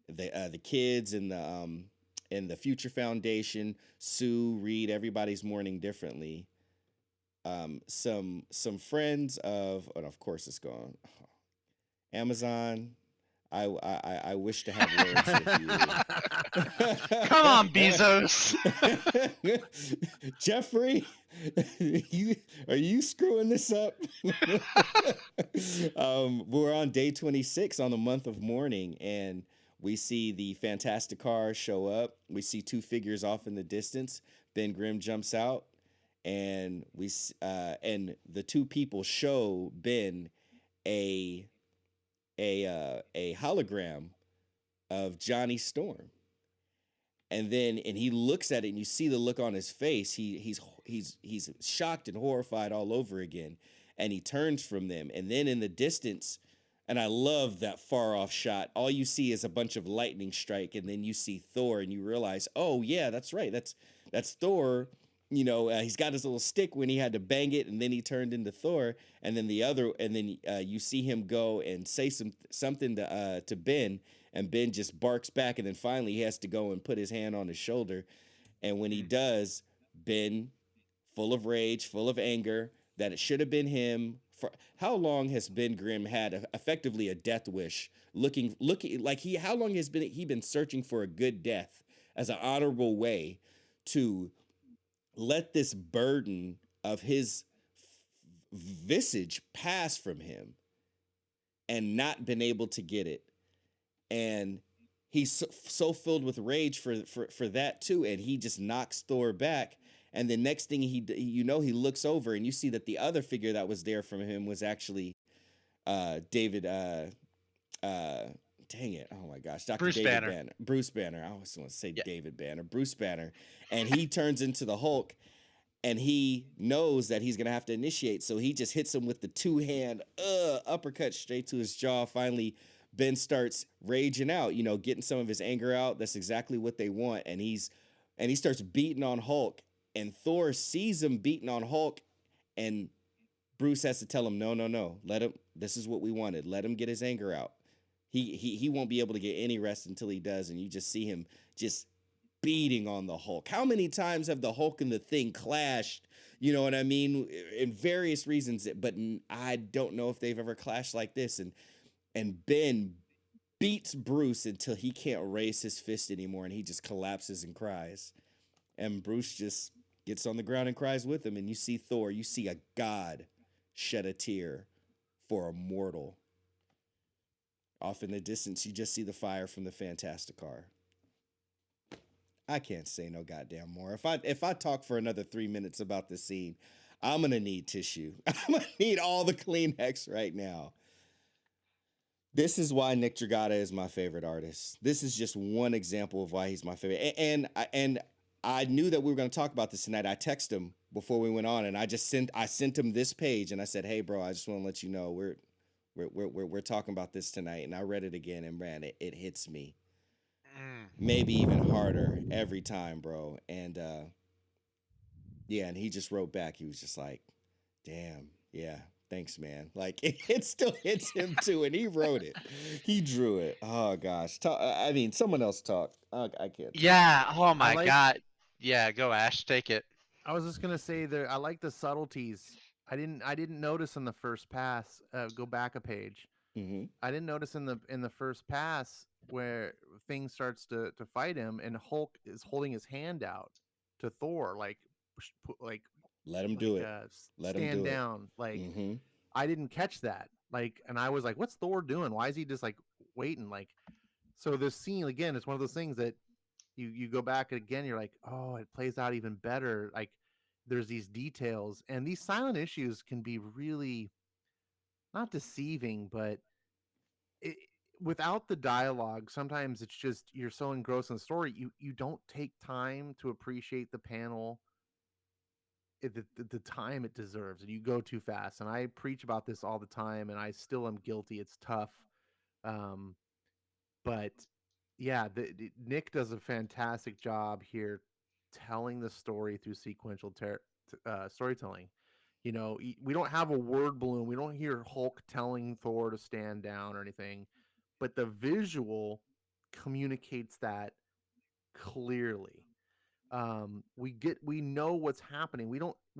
the kids and the Future Foundation, Sue, Reed, everybody's mourning differently. Some friends of course it's gone. Amazon. I wish to have words with you. Come on, Bezos. Jeffrey, are you screwing this up? We're on day 26 on the month of mourning, and we see the Fantastic Cars show up. We see two figures off in the distance. Ben Grimm jumps out, and and the two people show Ben a hologram of Johnny Storm. And he looks at it, and you see the look on his face. He's shocked and horrified all over again, and he turns from them. And then in the distance, and I love that far off shot, all you see is a bunch of lightning strike, and then you see Thor, and you realize, oh yeah, that's right, that's Thor. He's got his little stick when he had to bang it, and then he turned into Thor. And then you see him go and say something to Ben, and Ben just barks back, and then finally he has to go and put his hand on his shoulder. And when he does, Ben, full of rage, full of anger, that it should have been him. For how long has Ben Grimm had effectively a death wish? Looking like how long has he been searching for a good death as an honorable way to let this burden of his visage pass from him, and not been able to get it. And he's so filled with rage for that too, and he just knocks Thor back. And the next thing he looks over, and you see that the other figure that was there from him was actually David. Dang it! Oh my gosh, Dr. Bruce David Banner. Bruce Banner. I always want to say Yeah. David Banner. Bruce Banner, and he turns into the Hulk, and he knows that he's gonna have to initiate, so he just hits him with the two-hand uppercut straight to his jaw. Finally, Ben starts raging out, getting some of his anger out. That's exactly what they want, and he starts beating on Hulk, and Thor sees him beating on Hulk, and Bruce has to tell him, no, let him. This is what we wanted. Let him get his anger out. He won't be able to get any rest until he does, and you just see him just beating on the Hulk. How many times have the Hulk and the Thing clashed? You know what I mean? In various reasons, but I don't know if they've ever clashed like this. And Ben beats Bruce until he can't raise his fist anymore, and he just collapses and cries. And Bruce just gets on the ground and cries with him. And you see Thor, you see a god shed a tear for a mortal. Off in the distance, you just see the fire from the Fantastic car. I can't say no goddamn more. If I talk for another 3 minutes about this scene, I'm gonna need tissue. I'm gonna need all the Kleenex right now. This is why Nick Dragata is my favorite artist. This is just one example of why he's my favorite. And I knew that we were going to talk about this tonight. I texted him before we went on, and I sent him this page, and I said, "Hey, bro, I just want to let you know we're talking about this tonight." And I read it again, and man, it hits me Mm. maybe even harder every time, bro. And yeah, and he just wrote back. He was just like, "Damn, yeah, thanks, man." Like it still hits him too, and he wrote it. He drew it. Oh gosh, I mean, someone else talk. I can't talk. Yeah. Oh I my like. God. Yeah. Go Ash. Take it. I was just gonna say that I like the subtleties. I didn't notice in the first pass. Go back a page. Mm-hmm. I didn't notice in the first pass where thing starts to fight him, and Hulk is holding his hand out to Thor, like like Let him do it. Let him stand do it. down. Like Mm-hmm. I didn't catch that. Like, and I was like, what's Thor doing? Why is he just like waiting? Like, so this scene again, it's one of those things that you go back again, you're like, oh, it plays out even better. Like, there's these details, and these silent issues can be really not deceiving, but it, without the dialogue, sometimes it's just you're so engrossed in the story, you don't take time to appreciate the panel the time it deserves, and you go too fast. And I preach about this all the time, and I still am guilty. It's tough, um, but yeah, Nick does a fantastic job here telling the story through sequential storytelling. You know, we don't have a word balloon. We don't hear Hulk telling Thor to stand down or anything, but the visual communicates that clearly. We know what's happening. We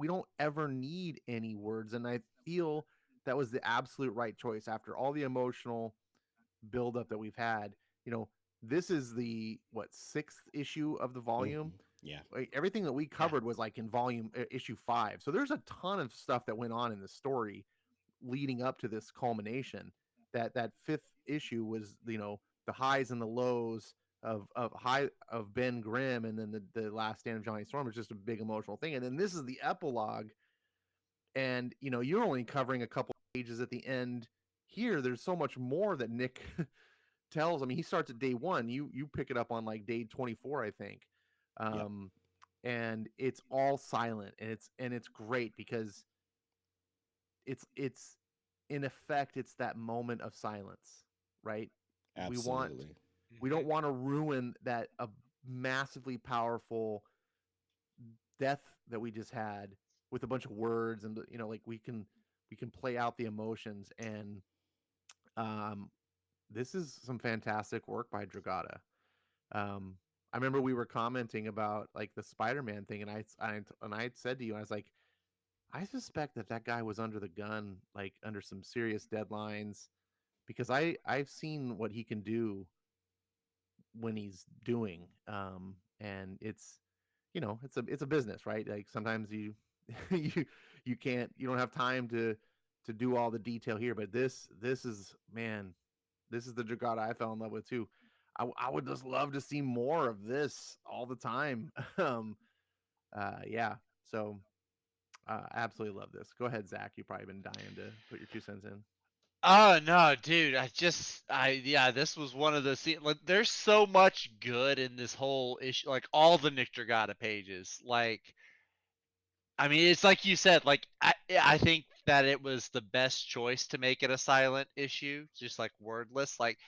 don't ever need any words, and I feel that was the absolute right choice after all the emotional buildup that we've had. You know, this is the what, sixth issue of the Mm-hmm. volume. Yeah. Like, everything that we Yeah. covered was like in volume issue 5. So there's a ton of stuff that went on in the story leading up to this culmination. That fifth issue was, you know, the highs and the lows of Ben Grimm, and then the last stand of Johnny Storm is just a big emotional thing. And then this is the epilogue, and you know, you're only covering a couple pages at the end. Here there's so much more that Nick tells. I mean, he starts at day 1. You pick it up on like day 24, I think. Yep. um and it's all silent, and it's great because it's in effect, it's that moment of silence, right? we want Absolutely. we Mm-hmm. don't want to ruin that a massively powerful death that we just had with a bunch of words, and you know, like we can play out the emotions. And um this is some fantastic work by Dragata. I remember we were commenting about like the Spider-Man thing, and I said to you, I was like, I suspect that guy was under the gun, like under some serious deadlines, because I've seen what he can do when he's doing. And it's, you know, it's a business, right? Like sometimes you you don't have time to do all the detail here, but this is, man, this is the Dragata I fell in love with too. I would just love to see more of this all the time. Yeah. So absolutely love this. Go ahead, Zach. You've probably been dying to put your 2 cents in. Oh no, dude! Yeah, this was one of the like. There's so much good in this whole issue. Like all the Nick Dragata pages. Like, I mean, it's like you said. Like, I think that it was the best choice to make it a silent issue, just like wordless. Like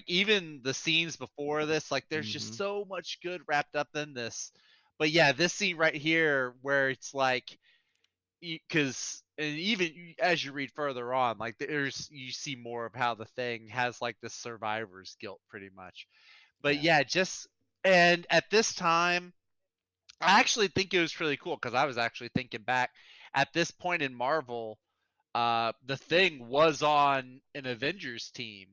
even the scenes before this. Like, there's Mm-hmm. just so much good wrapped up in this. But yeah, this scene right here, where it's like, because and even as you read further on, like there's you see more of how the thing has like the survivor's guilt pretty much. But Yeah. yeah, just and at this time, I actually think it was really cool because I was actually thinking back at this point in Marvel, the Thing was on an Avengers team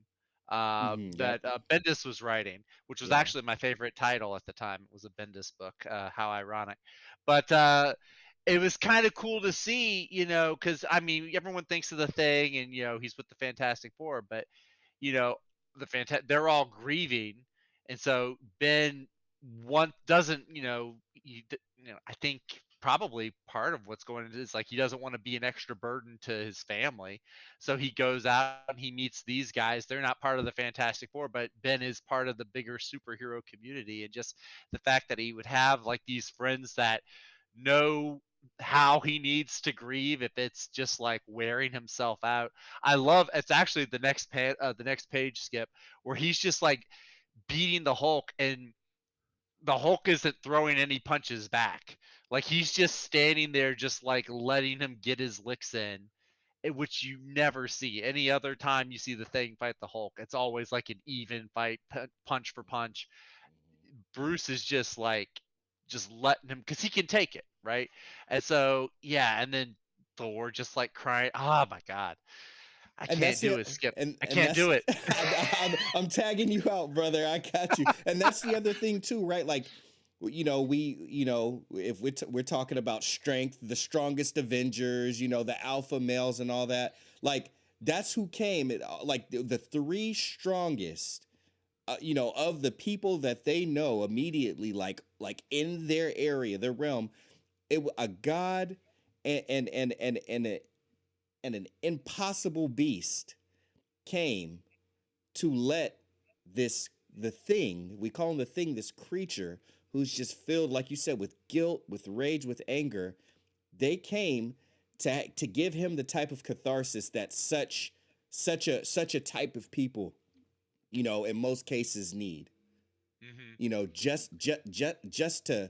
Mm-hmm. Yep. that Bendis was writing, which was Yeah. actually my favorite title at the time. It was a Bendis book. How ironic, but it was kind of cool to see, you know, because I mean everyone thinks of the Thing, and you know he's with the Fantastic Four, but you know. they're all grieving, and so Ben one doesn't, I think probably part of what's going on is like he doesn't want to be an extra burden to his family, so he goes out and he meets these guys. They're not part of the Fantastic Four, but Ben is part of the bigger superhero community, and just the fact that he would have like these friends that know how he needs to grieve if it's just like wearing himself out. I love it's actually the next page, Skip, where he's just like beating the Hulk, and the Hulk isn't throwing any punches back. Like he's just standing there just like letting him get his licks in, which you never see. Any other time you see the Thing fight the Hulk, it's always like an even fight, punch for punch. Bruce is just like just letting him because he can take it, right? And so yeah, and then Thor just like crying. Oh my god, I And can't that's do the it, Skip. I and can't that's do it. I'm tagging you out, brother. I got you. And that's the other thing too, right? Like, if we're talking about strength, the strongest Avengers, the alpha males and all that, like that's who came. Like the three strongest, of the people that they know immediately, like in their area, their realm, a god and and an impossible beast came to let the Thing, we call him the Thing, this creature who's just filled, like you said, with guilt, with rage, with anger. They came to give him the type of catharsis that such a type of people, in most cases need. Hmm. Just to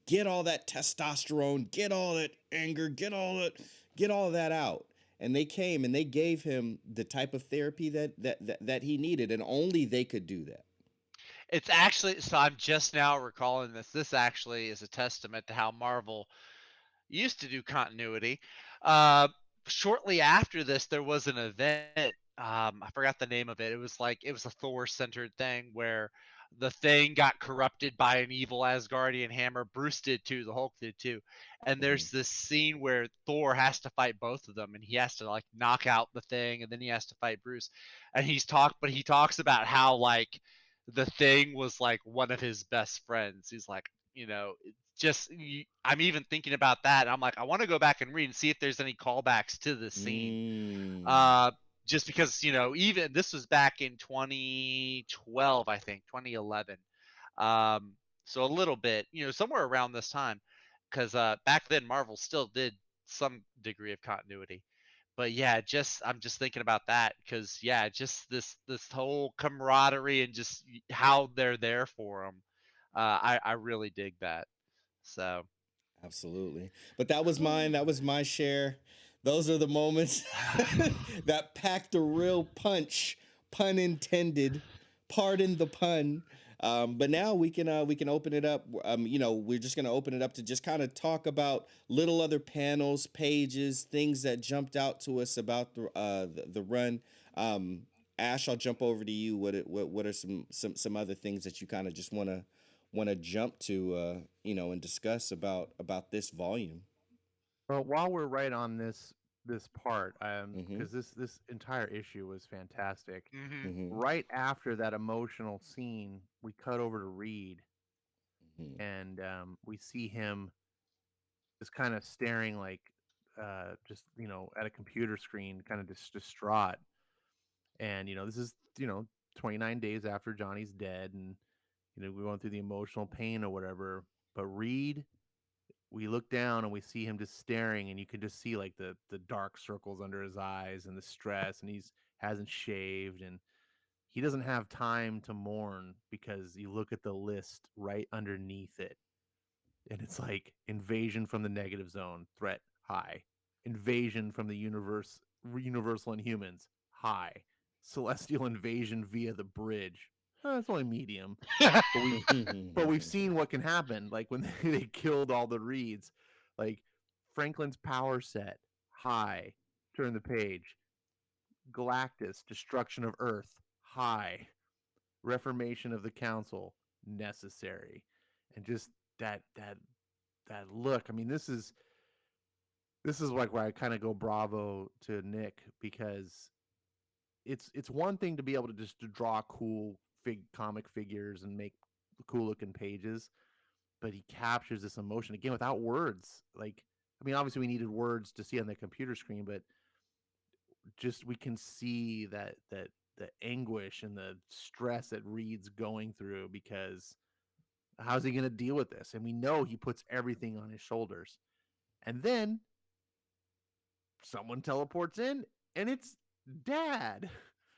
get all that testosterone, get all that anger, get all that out. And they came and they gave him the type of therapy that he needed, and only they could do that. It's actually, so I'm just now recalling this. This actually is a testament to how Marvel used to do continuity. Uh, Shortly after this, there was an event. I forgot the name of it. It was a Thor centered thing where the Thing got corrupted by an evil Asgardian hammer. Bruce did too. The Hulk did too. And Mm-hmm. there's this scene where Thor has to fight both of them, and he has to like knock out the Thing, and then he has to fight Bruce. And but he talks about how like the Thing was like one of his best friends. He's like, just I'm even thinking about that. And I'm like, I want to go back and read and see if there's any callbacks to this scene. Mm. Uh, just because even this was back in 2012, I think 2011. Um, so a little bit, somewhere around this time, because back then Marvel still did some degree of continuity. But yeah, just I'm just thinking about that because yeah, just this whole camaraderie and just how they're there for them. I really dig that. So Absolutely. But that was mine. That was my share. Those are the moments that packed a real punch, pun intended. Pardon the pun. But now we can open it up. We're just gonna open it up to just kind of talk about little other panels, pages, things that jumped out to us about the run. Um, Ash, I'll jump over to you. What are some other things that you kind of just want to jump to and discuss about this volume. Well, while we're right on this part, Mm-hmm. because this entire issue was fantastic. hmm Mm-hmm. Right after that emotional scene, we cut over to Reed, Mm-hmm. and we see him just kind of staring like just at a computer screen, kind of just distraught. And this is 29 days after Johnny's dead, and we're going through the emotional pain or whatever. But Reed, we look down and we see him just staring, and you can just see like the dark circles under his eyes and the stress, and he's hasn't shaved, and he doesn't have time to mourn because you look at the list right underneath it, and it's like invasion from the negative zone, threat high, invasion from the universal inhumans high, celestial invasion via the bridge, it's only medium. but we but we've seen what can happen, like when they killed all the Reeds, like Franklin's power set high, turn the page, Galactus destruction of Earth high, reformation of the council necessary. And just that look, I mean, this is like where I kind of go bravo to Nick, because it's one thing to be able to just to draw cool comic figures and make cool looking pages, but he captures this emotion again without words. Like, I mean, obviously we needed words to see on the computer screen, but just we can see that the anguish and the stress that Reed's going through, because how's he going to deal with this? And we know he puts everything on his shoulders. And then someone teleports in, and it's Dad.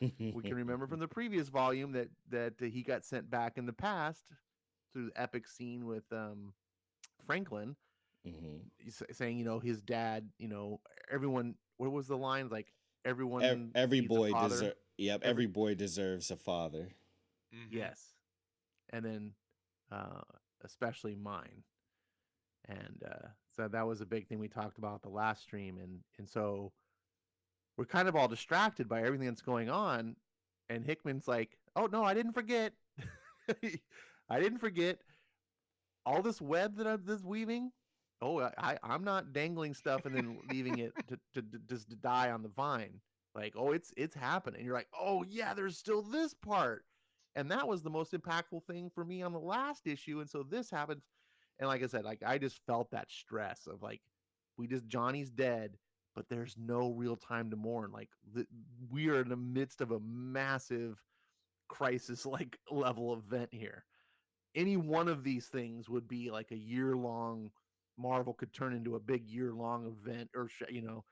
We can remember from the previous volume that he got sent back in the past through the epic scene with Franklin, saying, his dad, everyone. What was the line? Like, everyone Every needs a boy father. deserve. Yep, Every every boy deserves a father. Yes, and then uh, especially mine. And so that was a big thing we talked about the last stream, and so we're kind of all distracted by everything that's going on, and Hickman's like, "Oh no, I didn't forget. I didn't forget all this web that I'm this weaving. Oh, I'm not dangling stuff and then leaving it to just to die on the vine. Like, oh, it's happening." And you're like, "Oh yeah, there's still this part." And that was the most impactful thing for me on the last issue. And so this happens. And like I said, like I just felt that stress of like, Johnny's dead, but there's no real time to mourn. Like we are in the midst of a massive crisis like level event here. Any one of these things would be like a year long. Marvel could turn into a big year long event, or and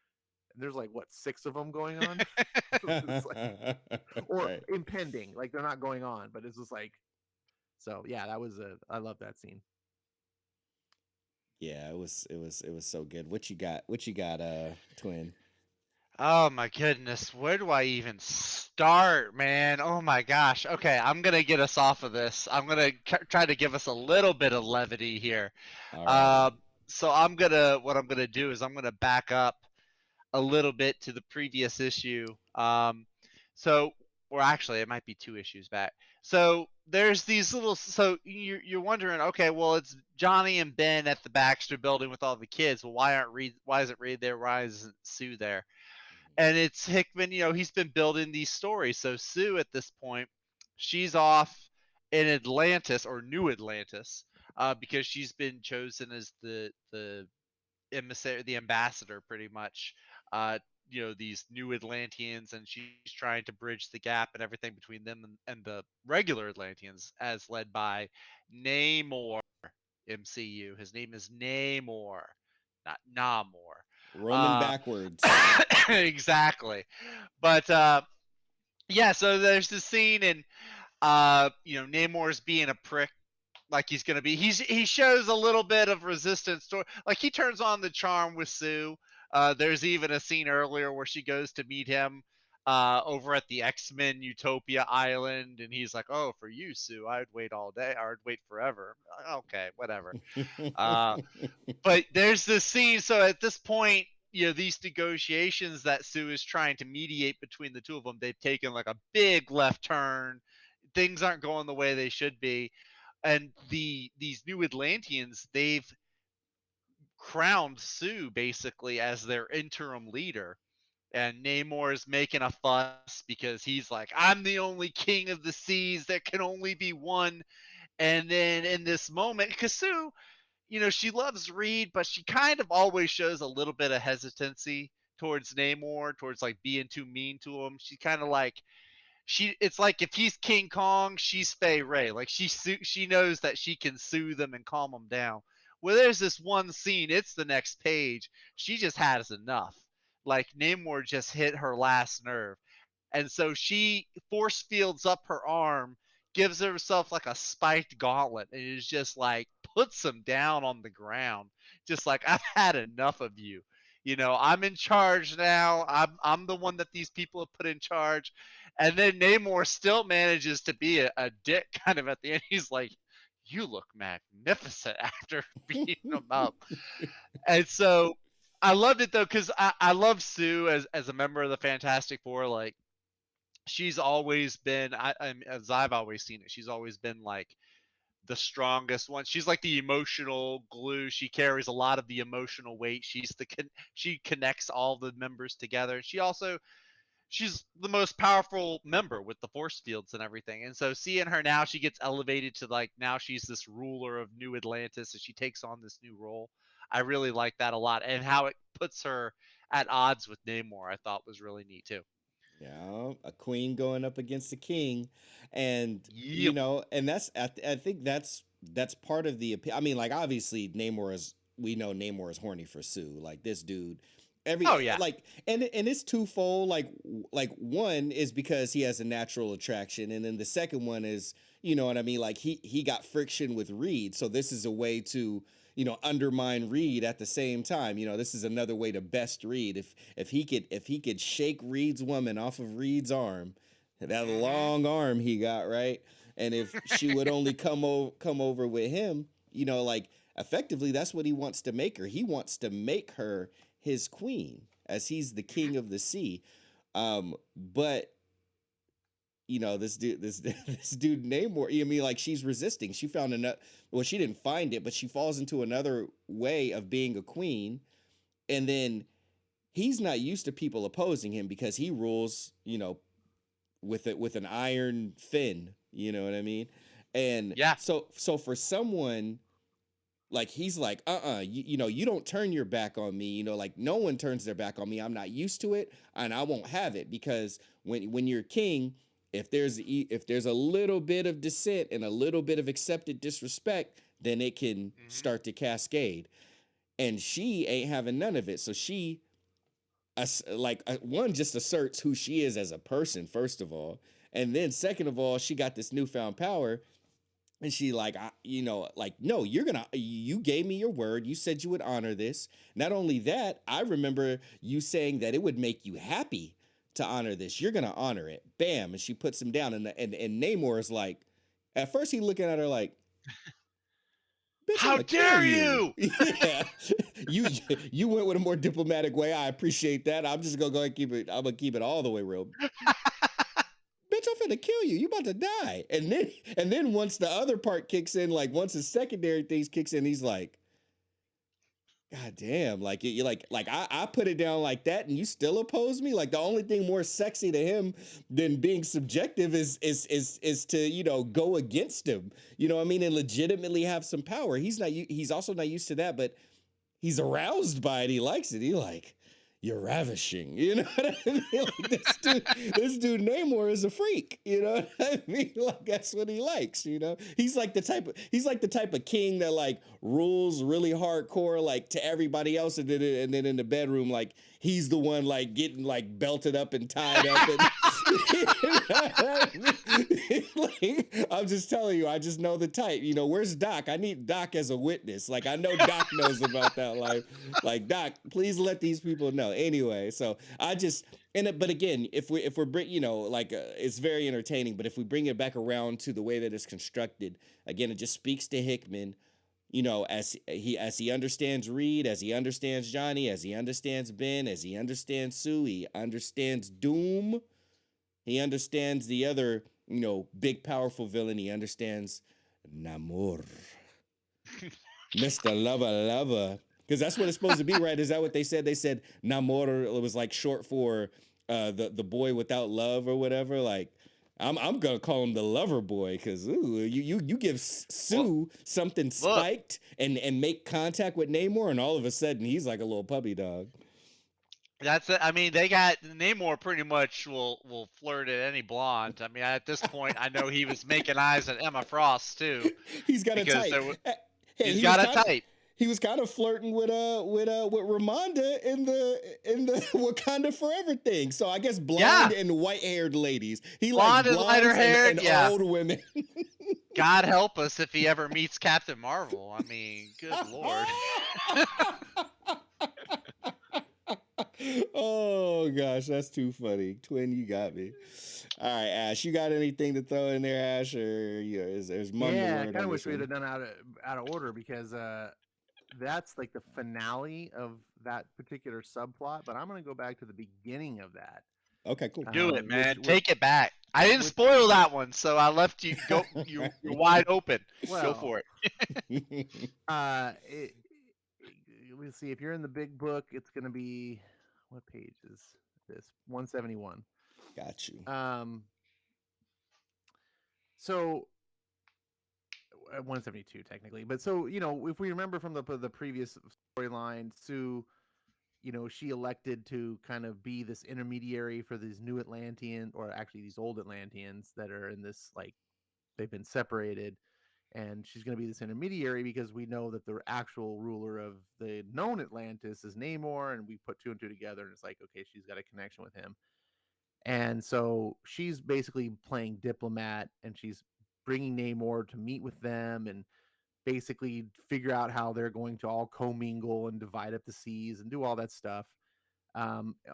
there's like what, 6 of them going on. It's like, or Right. impending, like they're not going on, but it's just like, so yeah, I love that scene. Yeah, it was so good. What you got? What you got, twin? Oh my goodness, where do I even start, man? Oh my gosh. Okay, I'm gonna get us off of this. I'm gonna try to give us a little bit of levity here. Alrighty. Uh, so what I'm gonna do is I'm gonna back up a little bit to the previous issue. So, or actually, it might be 2 issues back. So there's these little. So you're wondering, okay, well, it's Johnny and Ben at the Baxter Building with all the kids. Well, why aren't Reed? Why isn't Reed there? Why isn't Sue there? And it's Hickman. He's been building these stories. So Sue, at this point, she's off in Atlantis or New Atlantis, because she's been chosen as the emissary, the ambassador, pretty much. Uh, these new Atlanteans, and she's trying to bridge the gap and everything between them and the regular Atlanteans, as led by Namor. MCU. His name is Namor, not Namor. Roman Uh, backwards. exactly. But yeah, so there's this scene, and Namor's being a prick, like he's gonna be. He shows a little bit of resistance to, like, he turns on the charm with Sue. There's even a scene earlier where she goes to meet him over at the X-Men Utopia Island, and he's like, "Oh, for you, Sue, I'd wait all day, or I'd wait forever." Okay, whatever. Uh, but there's this scene. So at this point, these negotiations that Sue is trying to mediate between the two of them, they've taken like a big left turn. Things aren't going the way they should be, and these new Atlanteans, they've crowned Sue basically as their interim leader. And Namor is making a fuss because he's like, "I'm the only king of the seas. There can only be one." And then in this moment, because Sue, she loves Reed, but she kind of always shows a little bit of hesitancy towards Namor, towards like being too mean to him. She kind of like, it's like if he's King Kong, she's Fay Ray. Like she knows that she can soothe him and calm him down. Well, there's this one scene, it's the next page. She just has enough. Like, Namor just hit her last nerve. And so she force fields up her arm, gives herself like a spiked gauntlet, and is just like puts him down on the ground. Just like, "I've had enough of you. I'm in charge now. I'm the one that these people have put in charge." And then Namor still manages to be a dick kind of at the end. He's like, "You look magnificent," after beating him up. And so I loved it though, because I love Sue as a member of the Fantastic Four. Like, she's always been, as I've always seen it, she's always been like the strongest one. She's like the emotional glue. She carries a lot of the emotional weight. She connects all the members together. She also she's the most powerful member with the force fields and everything. And so seeing her now, she gets elevated to like now she's this ruler of New Atlantis, and she takes on this new role. I really like that a lot, and how it puts her at odds with Namor, I thought was really neat too. Yeah, a queen going up against a king, and Yep. and I think that's part of the I mean, like obviously Namor is we know Namor is horny for Sue. Like this dude, Oh yeah. like and it's twofold. Like one is because he has a natural attraction, and then the second one is you know what I mean. Like he got friction with Reed, so this is a way to undermine Reed at the same time. This is another way to best Reed. If he could shake Reed's woman off of Reed's arm, that Mm-hmm. long arm he got, right? And if she would only come over with him, like effectively that's what he wants to make her. He wants to make her his queen as he's the king of the sea. But this dude Namor, I mean, like she's resisting. She found another. Well, she didn't find it, but she falls into another way of being a queen, and then he's not used to people opposing him because he rules, with an iron fin. You know what I mean? And Yeah. so for someone like he's like you don't turn your back on me, like no one turns their back on me. I'm not used to it, and I won't have it because when you're king, if there's a little bit of dissent and a little bit of accepted disrespect, then it can Mm-hmm. start to cascade, and she ain't having none of it. So she one just asserts who she is as a person first of all, and then second of all she got this newfound power. And she like, like, no, you gave me your word. You said you would honor this. Not only that, I remember you saying that it would make you happy to honor this. You're gonna honor it. Bam. And she puts him down. And Namor is like, at first he looking at her like, bitch, I'm How gonna kill dare you. you? Yeah. you you went with a more diplomatic way. I appreciate that. I'm just gonna go and keep it all the way real. Bitch, I'm finna kill you. You about to die. And then once the other part kicks in, like once the secondary things kicks in, he's like, God damn, like you like I put it down like that and you still oppose me? Like the only thing more sexy to him than being subjective is to, go against him. You know what I mean? And legitimately have some power. He's also not used to that, but he's aroused by it. He likes it. He like, you're ravishing. You know what I mean? Like this dude Namor is a freak. You know what I mean? Like that's what he likes. He's like the type of king that like rules really hardcore like to everybody else, and then in the bedroom like he's the one like getting like belted up and tied up and. Like, I'm just telling you, I just know the type. Where's Doc? I need Doc as a witness. Like I know Doc knows about that life. Like Doc, please let these people know. Anyway, so I just but again, if we're like it's very entertaining. But if we bring it back around to the way that it's constructed, again, it just speaks to Hickman. As he understands Reed, as he understands Johnny, as he understands Ben, as he understands Sue, he understands Doom. He understands the other, big powerful villain. He understands Namor, Mr. Lover. Because that's what it's supposed to be, right? Is that what they said? They said Namor. It was like short for the boy without love or whatever. Like I'm gonna call him the lover boy because you give Well, Sue something look, spiked and make contact with Namor, and all of a sudden he's like a little puppy dog. that's it. I mean, they got Namor pretty much will flirt at any blonde. I mean, at this point, I know he was making eyes at Emma Frost too, He's got a because type. Hey, he's he was got a kind of type. he was kind of flirting with Ramonda in the Wakanda Forever thing. So I guess blonde Yeah, and white haired ladies. He likes blonde and lighter blondes and, haired. and Yeah, old women. God help us if he ever meets Captain Marvel. I mean, good lord. Oh gosh, that's too funny. Twin, you got me. All right, Ash, you got anything to throw in there, Ash, or there's mum the Yeah, I word kind on of wish this we'd have one? done out of order because that's like the finale of that particular subplot. But I'm going to go back to the beginning of that, Okay, cool. Do it, which man. Take it back. I didn't which spoil that one, so I left you go. You're wide open. Go well, for it. it, let's see. If you're in the big book, it's going to be what page is this? 171. Got you. So 172 technically, but so if we remember from the previous storyline, Sue, she elected to kind of be this intermediary for these new Atlantean, or actually these old Atlanteans that are in this, like, they've been separated, and she's going to be this intermediary because we know that the actual ruler of the known Atlantis is Namor, and we put two and two together, and it's like, okay, she's got a connection with him. And so she's basically playing diplomat, and she's bringing Namor to meet with them and basically figure out how they're going to all commingle and divide up the seas and do all that stuff,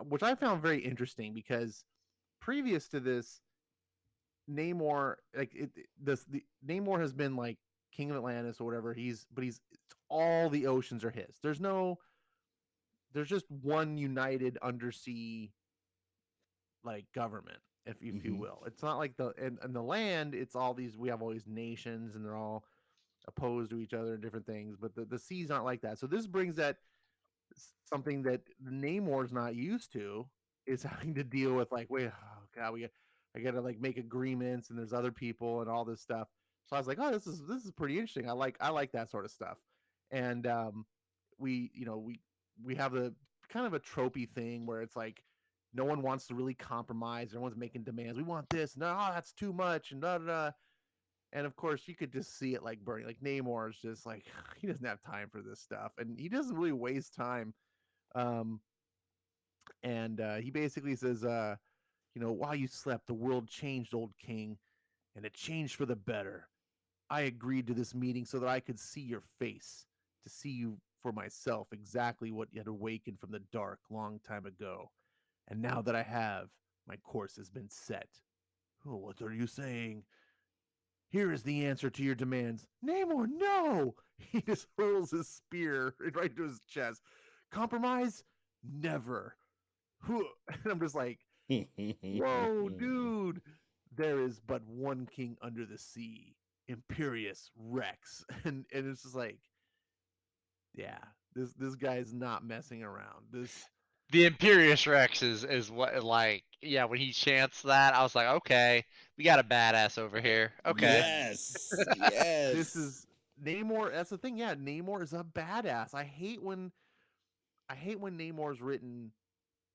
which I found very interesting because previous to this, Namor, like the Namor has been like king of Atlantis or whatever. He's all the oceans are his. There's just one united undersea, like, government, if you will. It's not like in the land, it's all these, we have all these nations and they're all opposed to each other and different things, but the seas aren't like that. So this brings that something that Namor's not used to, is having to deal with, like, wait, oh god, I gotta, like, make agreements, and there's other people and all this stuff. So I was like, oh, this is pretty interesting. I like that sort of stuff. And we we have the kind of a tropey thing where it's like no one wants to really compromise. Everyone's making demands. We want this. No, that's too much, and da da da. And of course, you could just see it, like, burning. Like, Namor is just like, he doesn't have time for this stuff, and he doesn't really waste time. Um, and he basically says, while you slept, the world changed, old king, and it changed for the better. I agreed to this meeting so that I could see your face, to see you for myself, exactly what you had awakened from the dark long time ago. And now that I have, my course has been set. Oh, what are you saying? Here is the answer to your demands. Namor, no! He just hurls his spear right to his chest. Compromise? Never. And I'm just like, whoa, dude. There is but one king under the sea, Imperious Rex. And it's just like, yeah, this guy's not messing around. The Imperious Rex is what, like, yeah, when he chants that, I was like, okay, we got a badass over here. Okay. Yes. This Yes. is Namor. That's the thing. Yeah, Namor is a badass. I hate when Namor's written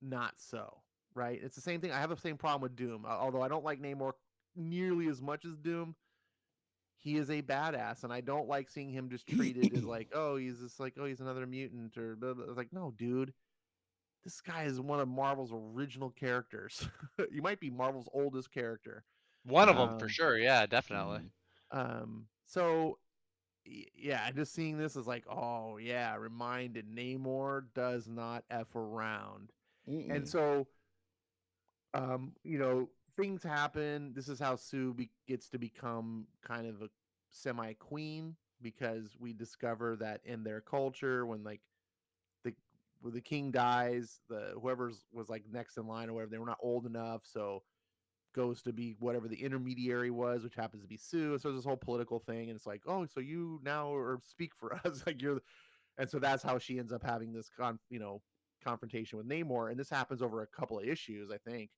not so, right? It's the same thing. I have the same problem with Doom. Although I don't like Namor nearly as much as Doom, he is a badass, and I don't like seeing him just treated as like, oh, he's just like, oh, he's another mutant, or blah, blah. It's like, no, dude, this guy is one of Marvel's original characters. You might be Marvel's oldest character. One of them for Um, sure. Yeah, definitely. Mhm. so yeah, just seeing this is like, oh yeah, reminded Namor does not F around. And Mm-mm. so things happen. This is how Sue gets to become kind of a semi queen, because we discover that in their culture, when, like, the when the king dies, the whoever's was, like, next in line or whatever, they were not old enough, so goes to be whatever the intermediary was, which happens to be Sue. So there's this whole political thing, and it's like, oh, so you now or speak for us, like, and so that's how she ends up having this confrontation with Namor, and this happens over a couple of issues, I think,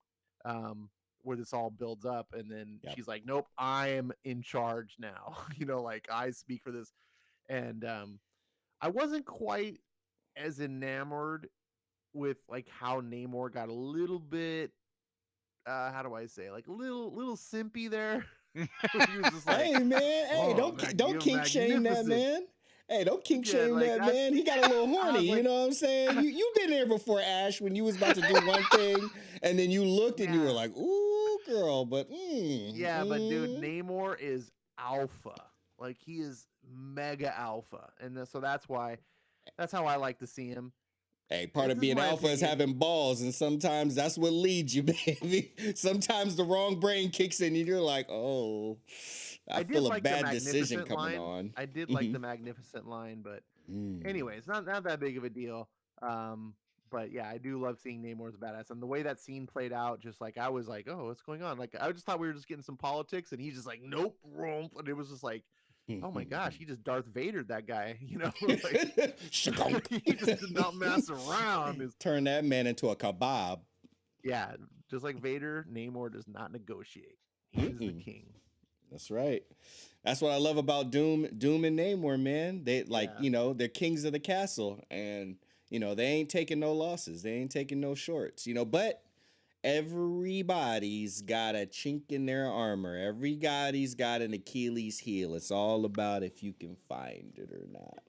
um, where this all builds up, and then Yep. she's like, "Nope, I am in charge now." Like, I speak for this, and I wasn't quite as enamored with, like, how Namor got a little bit, how do I say, like, a little simpy there. He was just like, Hey man, hey, "Oh, don't you're kink shame that magnificent." man. Hey, don't kink Yeah, shame like, that man. He got a little I horny, was you like, know what I'm saying? You've been there before, Ash, when you was about to do one thing, and then you looked and you were yeah. like, "Ooh, girl," but Yeah, but dude, Namor is alpha. Like, he is mega alpha, and so that's how I like to see him. hey, part It's of just being my alpha is opinion. having balls, and sometimes that's what leads you, baby. Sometimes the wrong brain kicks in, and you're like, "Oh, I I did feel a like the bad decision magnificent coming line. on." I did like Mhm. the magnificent line, but Mm. anyway, it's not that big of a deal. Um, but yeah, I do love seeing Namor as a badass, and the way that scene played out, just like, I was like, oh, what's going on? Like, I just thought we were just getting some politics, and he's just like, nope, romp, and it was just like, oh my gosh, he just Darth Vadered that guy, like, Shagunk. he just did not mess around. Turn that man into a kebab. Yeah, Just like Vader, Namor does not negotiate. He is the Mm-mm. king. That's right. That's what I love about Doom and Namor, man. They like, Yeah. they're kings of the castle, and they ain't taking no losses. They ain't taking no shorts. But everybody's got a chink in their armor. Everybody's got an Achilles heel. It's all about if you can find it or not.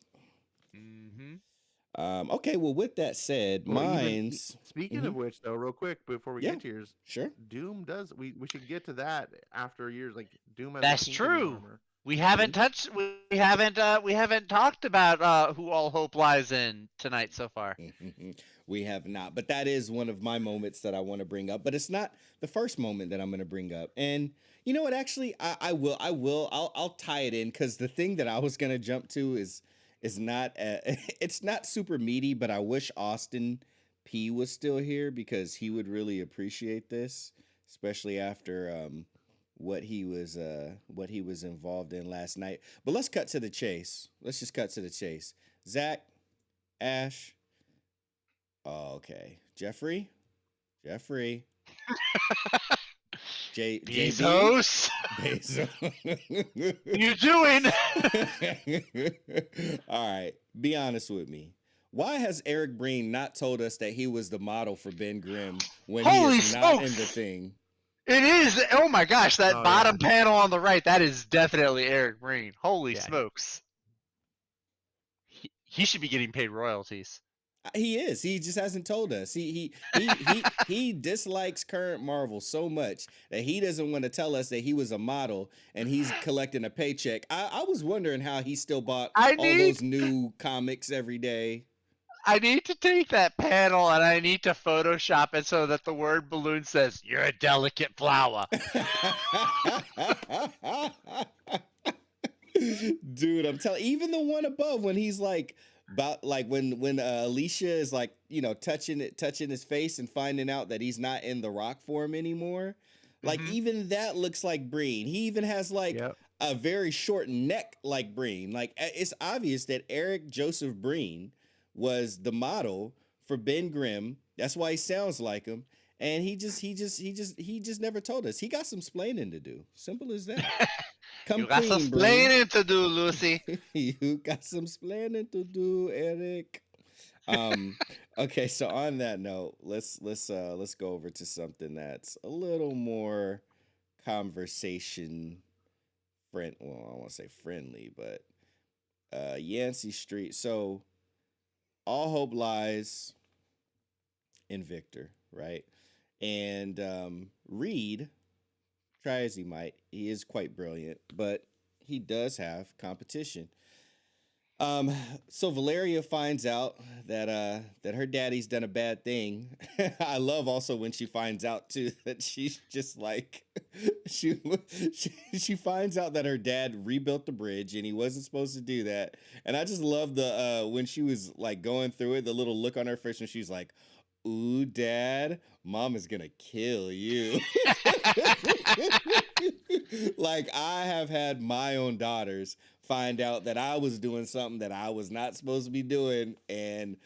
Mm-hmm. Okay, well, with that said, Well, even mine's. speaking Mhm. of which, though, real quick before we Yeah, get to yours, sure. Doom does. We should get to that after years. Like Doom has a That's kink in his true. armor. We haven't touched. We haven't talked about who all hope lies in tonight so far. We have not, but that is one of my moments that I want to bring up. But it's not the first moment that I'm going to bring up. And you know what? Actually, I'll tie it in because the thing that I was going to jump to is not it's not super meaty. But I wish Austin P was still here because he would really appreciate this, especially after what he was involved in last night. But let's cut to the chase. Let's just cut to the chase. Zach, Ash. Oh, okay. Jeffrey? Jeffrey. JB? Bezos, Bezos. you doing? All right. Be honest with me. Why has Eric Breen not told us that he was the model for Ben Grimm when he Holy is not in the smokes! thing? It is. Oh my gosh, that Oh bottom yeah, panel on the right, that is definitely Eric Breen. Holy yeah. smokes. He should be getting paid royalties. He is. He just hasn't told us. He dislikes current Marvel so much that he doesn't want to tell us that he was a model and he's collecting a paycheck. I was wondering how he still bought I all need those new comics every day. I need to take that panel and I need to Photoshop it so that the word balloon says, "You're a delicate flower." Dude, I'm telling, even the one above when he's like about like when Alicia is like, touching his face and finding out that he's not in the rock form anymore. Like Mm-hmm. even that looks like Breen. He even has like Yep. a very short neck like Breen. Like it's obvious that Eric Joseph Breen was the model for Ben Grimm. That's why he sounds like him. And he just never told us. He got some splaining to do. Simple as that. Come You got some clean, Breen. splaining to do, Lucy. You got some splaining to do, Eric. Um, okay, so on that note, let's go over to something that's a little more conversation friend. Well, I want to say friendly, but Yancey Street. So all hope lies in Victor, right? And Reed, try as he might, he is quite brilliant, but he does have competition. Um, so Valeria finds out that her daddy's done a bad thing. I love also when she finds out too that she's just like she, she finds out that her dad rebuilt the bridge and he wasn't supposed to do that. And I just love the when she was like going through it, the little look on her face when she's like, "Ooh, dad, mom is gonna kill you." Like I have had my own daughters find out that I was doing something that I was not supposed to be doing, and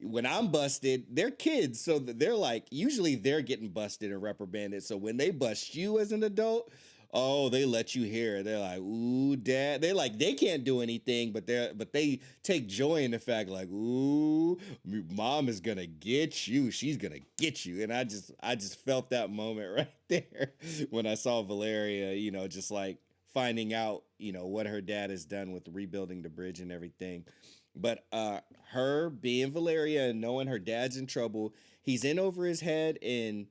when I'm busted, they're kids, so they're like usually they're getting busted and reprimanded. So when they bust you as an adult, oh, they let you hear it. They're like, "Ooh, dad." They like they can't do anything, but they take joy in the fact like, "Ooh, mom is gonna get you. She's gonna get you." And I just felt that moment right there when I saw Valeria, just like finding out, what her dad has done with rebuilding the bridge and everything. But her being Valeria and knowing her dad's in trouble, he's in over his head and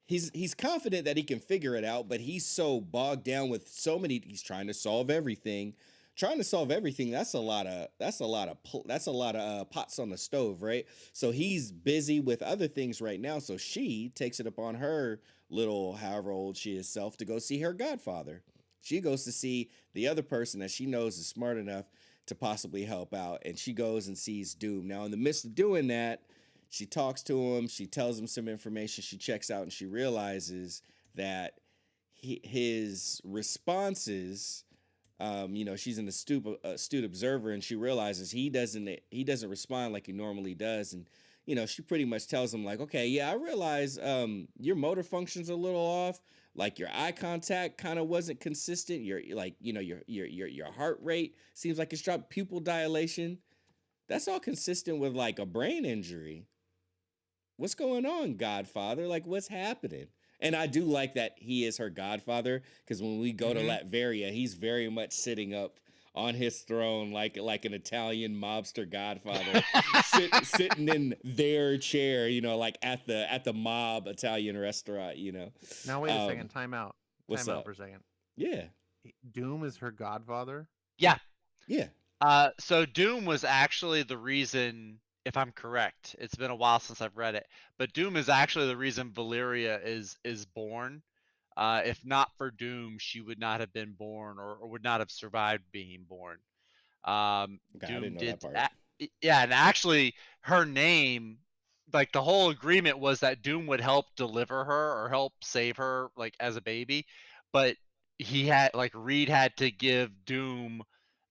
he's confident that he can figure it out, but he's so bogged down with so many. He's trying to solve everything. Trying to solve everything. That's a lot of pots on the stove, right? So he's busy with other things right now. So she takes it upon her little, however old she is, self to go see her godfather. She goes to see the other person that she knows is smart enough to possibly help out, and she goes and sees Doom. Now, in the midst of doing that, she talks to him, she tells him some information, she checks out, and she realizes that his responses, she's an astute observer, and she realizes he doesn't respond like he normally does, and she pretty much tells him like, okay, yeah, I realize your motor function's a little off. Like your eye contact kind of wasn't consistent. Your like, your heart rate seems like it's dropped. Pupil dilation. That's all consistent with like a brain injury. What's going on, Godfather? Like, what's happening? And I do like that he is her godfather because when we go to Mhm. Latveria, he's very much sitting up on his throne like an Italian mobster godfather, sitting in their chair, like at the mob Italian restaurant. Now wait a second. Um, Time out. what's Time out up? for a second. Yeah, Doom is her godfather. Yeah. yeah. So Doom was actually the reason, if I'm correct, it's been a while since I've read it, but Doom is actually the reason Valyria is born. If not for Doom, she would not have been born or would not have survived being born. Okay, I Doom didn't know that did, part. yeah, and actually her name, like the whole agreement was that Doom would help deliver her or help save her, like as a baby, but Reed had to give Doom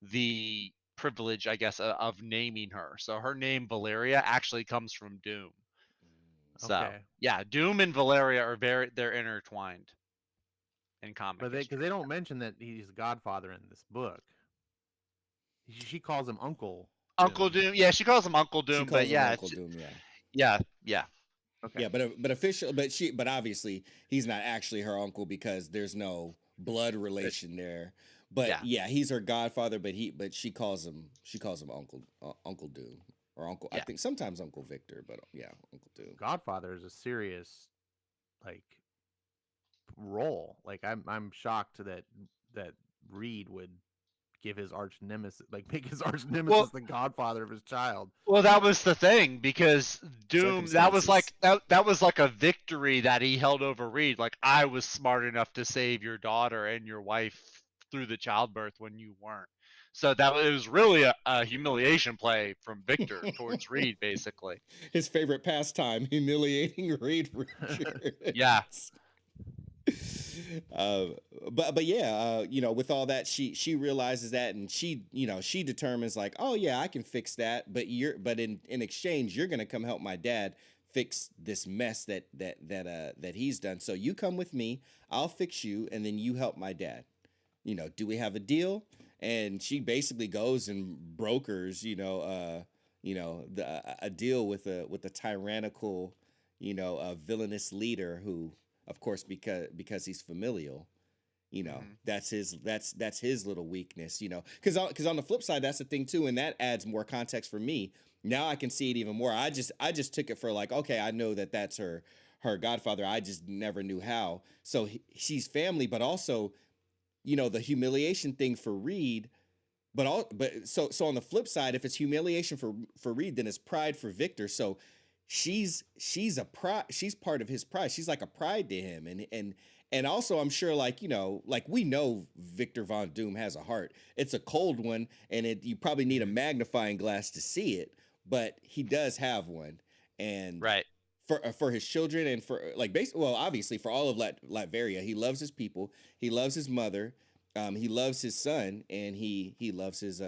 the privilege, I guess, of naming her. So her name Valeria actually comes from Doom. So Okay, yeah, Doom and Valeria are they're intertwined in comic but because history. they don't mention that he's godfather in this book. She calls him Uncle Uncle Doom. Doom, yeah, she calls him Uncle She Doom, but calls him yeah, Uncle Doom. Yeah. yeah, yeah, Okay. Yeah, but official, but obviously he's not actually her uncle because there's no blood relation there. But yeah, yeah, he's her godfather. But she calls him Uncle Doom or Uncle. I yeah. think sometimes Uncle Victor, but yeah, Uncle Doom. Godfather is a serious like role. Like I'm shocked that Reed would give his arch nemesis, like make his arch Well, nemesis the godfather of his child. well, that was the thing because Doom, Circumstances. that was like a victory that he held over Reed. Like I was smart enough to save your daughter and your wife through the childbirth when you weren't. So it was really a humiliation play from Victor towards Reed, basically. His favorite pastime, humiliating Reed Yeah. Richards. uh, but yeah, with all that, she realizes that, and she determines like, oh yeah, I can fix that, but in exchange, you're gonna come help my dad fix this mess that he's done. So you come with me, I'll fix you, and then you help my dad. Do we have a deal? And she basically goes and brokers, a deal with a tyrannical, villainous leader who, of course, because he's familial, Hmm. that's his little weakness, because on the flip side, that's the thing too, and that adds more context for me. Now I can see it even more. I just took it for like, okay, I know that that's her godfather. I just never knew how. So she's family, but also, the humiliation thing for Reed, but on the flip side, if it's humiliation for Reed, then it's pride for Victor. So she's part of his pride. She's like a pride to him, and also I'm sure, like, like we know Victor Von Doom has a heart. It's a cold one, and you probably need a Mhm. magnifying glass to see it, but he does have one. And Right. for his children, and for like well, obviously for all of Latveria, he loves his people, he loves his mother, he loves his son, and he loves his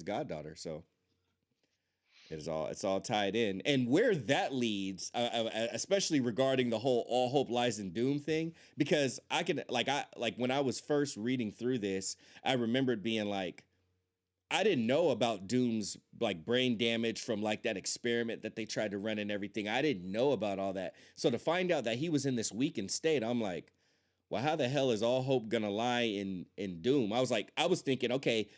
goddaughter. So it's all tied in, and where that leads, especially regarding the whole all hope lies in Doom thing, because I when I was first reading through this, I remembered being like, I didn't know about Doom's like brain damage from like that experiment that they tried to run and everything. I didn't know about all that. So to find out that he was in this weakened state, I'm like, well, how the hell is all hope gonna lie in Doom? I was thinking, okay,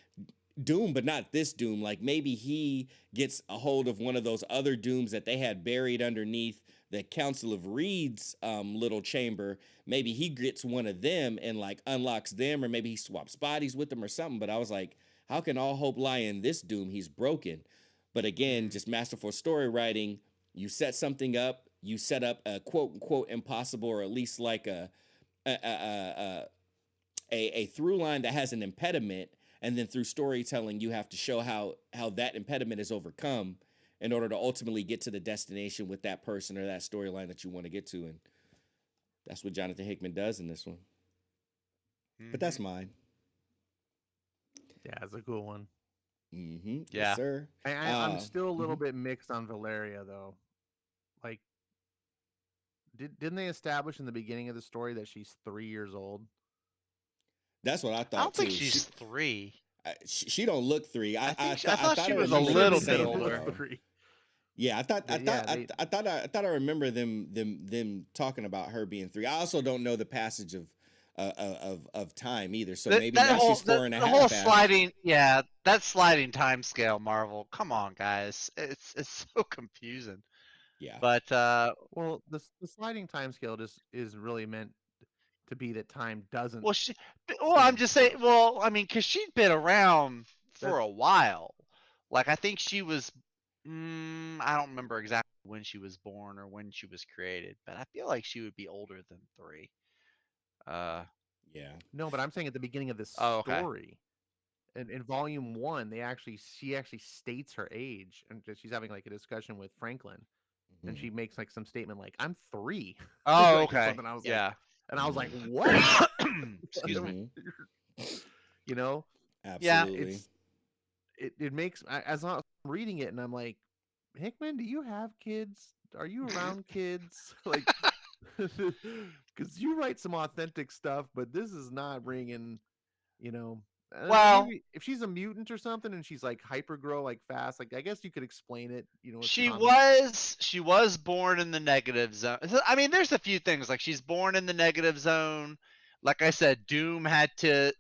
Doom, but not this Doom. Like maybe he gets a hold of one of those other Dooms that they had buried underneath the Council of Reed's little chamber. Maybe he gets one of them and like unlocks them, or maybe he swaps bodies with them or something. But I was like, how can all hope lie in this Doom? He's broken. But again, Mm. just masterful story writing. You set something up. You set up a quote unquote impossible, or at least like a, a, a through line that has an impediment, and then through storytelling you have to show how that impediment is overcome in order to ultimately get to the destination with that person or that storyline that you want to get to. And that's what Jonathan Hickman does in this one. But Hmm. that's mine. Yeah, it's a cool one. Yes, Yeah. sir. I'm still a little Mhm. bit mixed on Valeria though. Like, didn't they establish in the beginning of the story that she's 3 years old? That's what I I thought don't think too. she's 3. She don't look 3. I I thought thought she I was a She remember said them little that bit they saying that look older. though. 3. Yeah, Yeah, I thought I remember them talking about her being 3. I also don't know the passage of time either. So maybe That now whole she's four and a the whole half, Ash. sliding, yeah, that sliding time scale, Marvel. Come on, guys, it's so confusing. Yeah. But well, the sliding time scale just is really meant to be that time doesn't well, I'm stand just saying. still. Well, I mean, because she'd been around That for a while. Like I think she was. I don't remember exactly when she was born or when she was created, but I feel like she would be older than 3. Uh. Yeah. No, but I'm saying at the beginning of this Oh, okay. story, in volume 1, she actually states her age, and she's having like a discussion with Franklin, and Hmm. she makes like some statement like I'm 3, Oh, like or okay. something. I was like, Yeah. and I was like, Hmm. what? Excuse me. Hmm. You know, Yeah. Absolutely. it makes as I'm reading it, and I'm like, Hickman, do you have kids? Are you around kids? Like, because you write some authentic stuff, but this is not ringing. You know, Well, maybe if she's a mutant or something, and she's like hyper grow like fast, like I guess you could explain it. You know, with comics. she was born in the negative zone. I mean, there's a few things like she's born in the negative zone. Like I said, Doom had to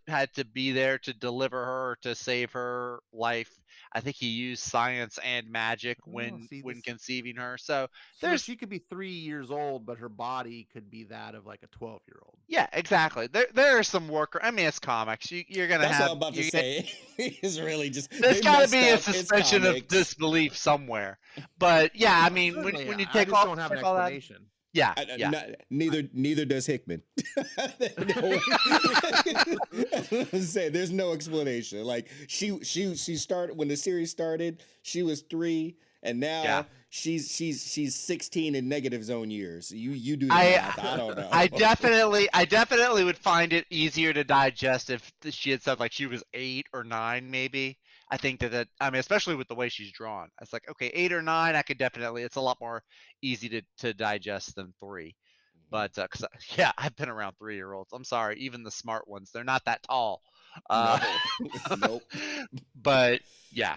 be there to deliver her to save her life. I think he used science and magic Oh, see when this. conceiving her. So So there's she could be 3 years old, but her body could be that of like a 12-year-old. yeah, exactly. There are some worker. I mean, it's comics. You're gonna That's what have I'm about to say. It's really just there's they got to messed be a up. It's suspension of comics. disbelief somewhere. But yeah, I mean, Certainly, when you I just don't have an take all that, explanation. yeah, yeah. Neither does Hickman. No, I'm saying there's no explanation. Like she started when the series started. She was 3, and Yeah. now she's 16 in negative zone years. You do the I math. I don't know. I definitely would find it easier to digest if she had said like she was 8 or 9 maybe. I think I mean especially with the way she's drawn. It's like okay, 8 or 9 I could definitely it's a lot more easy to digest than 3. Mhm. But cuz yeah, I've been around 3-year-olds. I'm sorry, even the smart ones, they're not that tall. Uh No, nope. but yeah,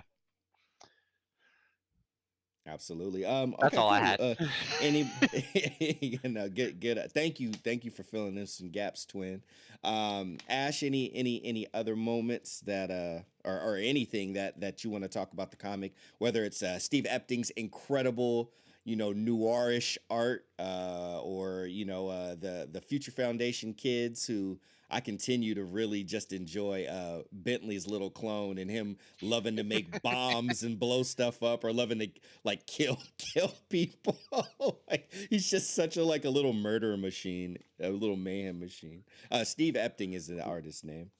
Absolutely. that's Okay, all I cool. had. Any, thank you for filling in some gaps, twin. Ash, any other moments that or anything that you want to talk about the comic, whether it's Steve Epting's incredible, noirish art, or the Future Foundation kids who I continue to really just enjoy Bentley's little clone and him loving to make bombs and blow stuff up or loving to like kill people. Like he's just such a like a little murder machine, a little mayhem machine. Steve Epting is the artist's name.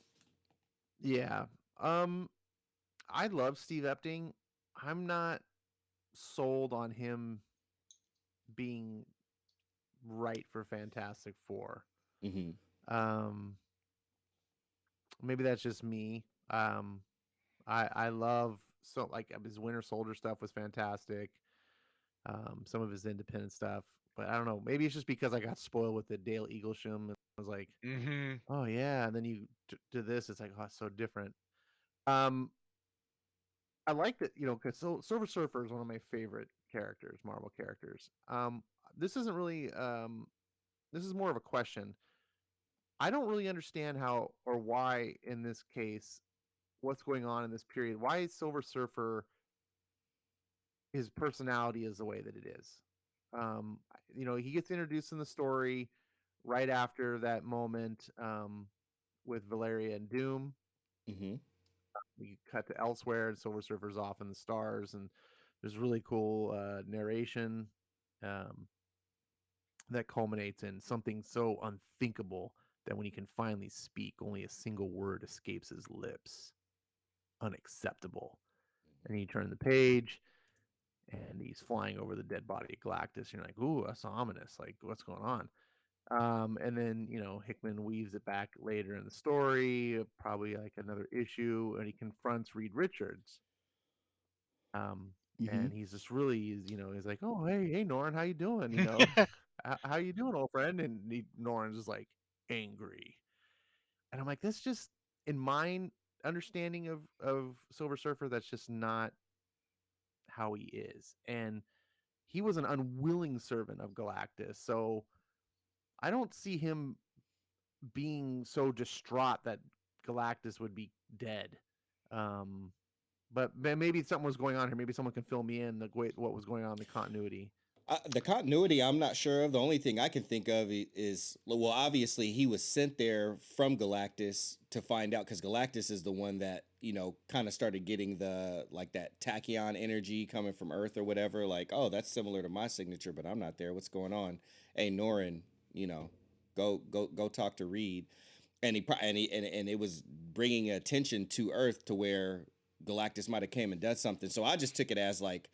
Yeah. Um, I love Steve Epting. I'm not sold on him being right for Fantastic Four. Hmm. Um, maybe that's just me. I love so like his Winter Soldier stuff was fantastic. Some of his independent stuff, but I don't know. Maybe it's just because I got spoiled with the Dale Eaglesham and I was like, Mhm. oh yeah, and then you do this, it's like oh, it's so different. Um, I like that, because Silver Surfer is one of my favorite characters, Marvel characters. This isn't really this is more of a question. I don't really understand how or why in this case what's going on in this period. Why is Silver Surfer his personality is the way that it is? He gets introduced in the story right after that moment with Valeria and Doom. Hmm. We cut to elsewhere, and Silver Surfer's off in the stars, and there's really cool narration um, that culminates in something so unthinkable that when he can finally speak, only a single word escapes his lips. Unacceptable. And you turn the page, and he's flying over the dead body of Galactus. You're like, ooh, that's ominous. Like, what's going on? And then, Hickman weaves it back later in the story, probably like another issue, and he confronts Reed Richards. Um, Mm-hmm. and he's just really, he's like, "Oh, hey, Norin, how you doing? How you doing, old friend?" And Norin's just like angry, and I'm like, "That's just in my understanding of Silver Surfer. That's just not how he is." And he was an unwilling servant of Galactus, so I don't see him being so distraught that Galactus would be dead. Um, but maybe something was going on here. Maybe someone can fill me in what was going on in the continuity. The continuity, I'm not sure of. The only thing I can think of is, well, obviously he was sent there from Galactus to find out, because Galactus is the one that, kind of started getting the, like, that tachyon energy coming from Earth or whatever. Like, oh, that's similar to my signature, but I'm not there. What's going on? Hey, Norin, you know, go talk to Reed. And it was bringing attention to Earth to where Galactus might have came and done something. So I just took it as like,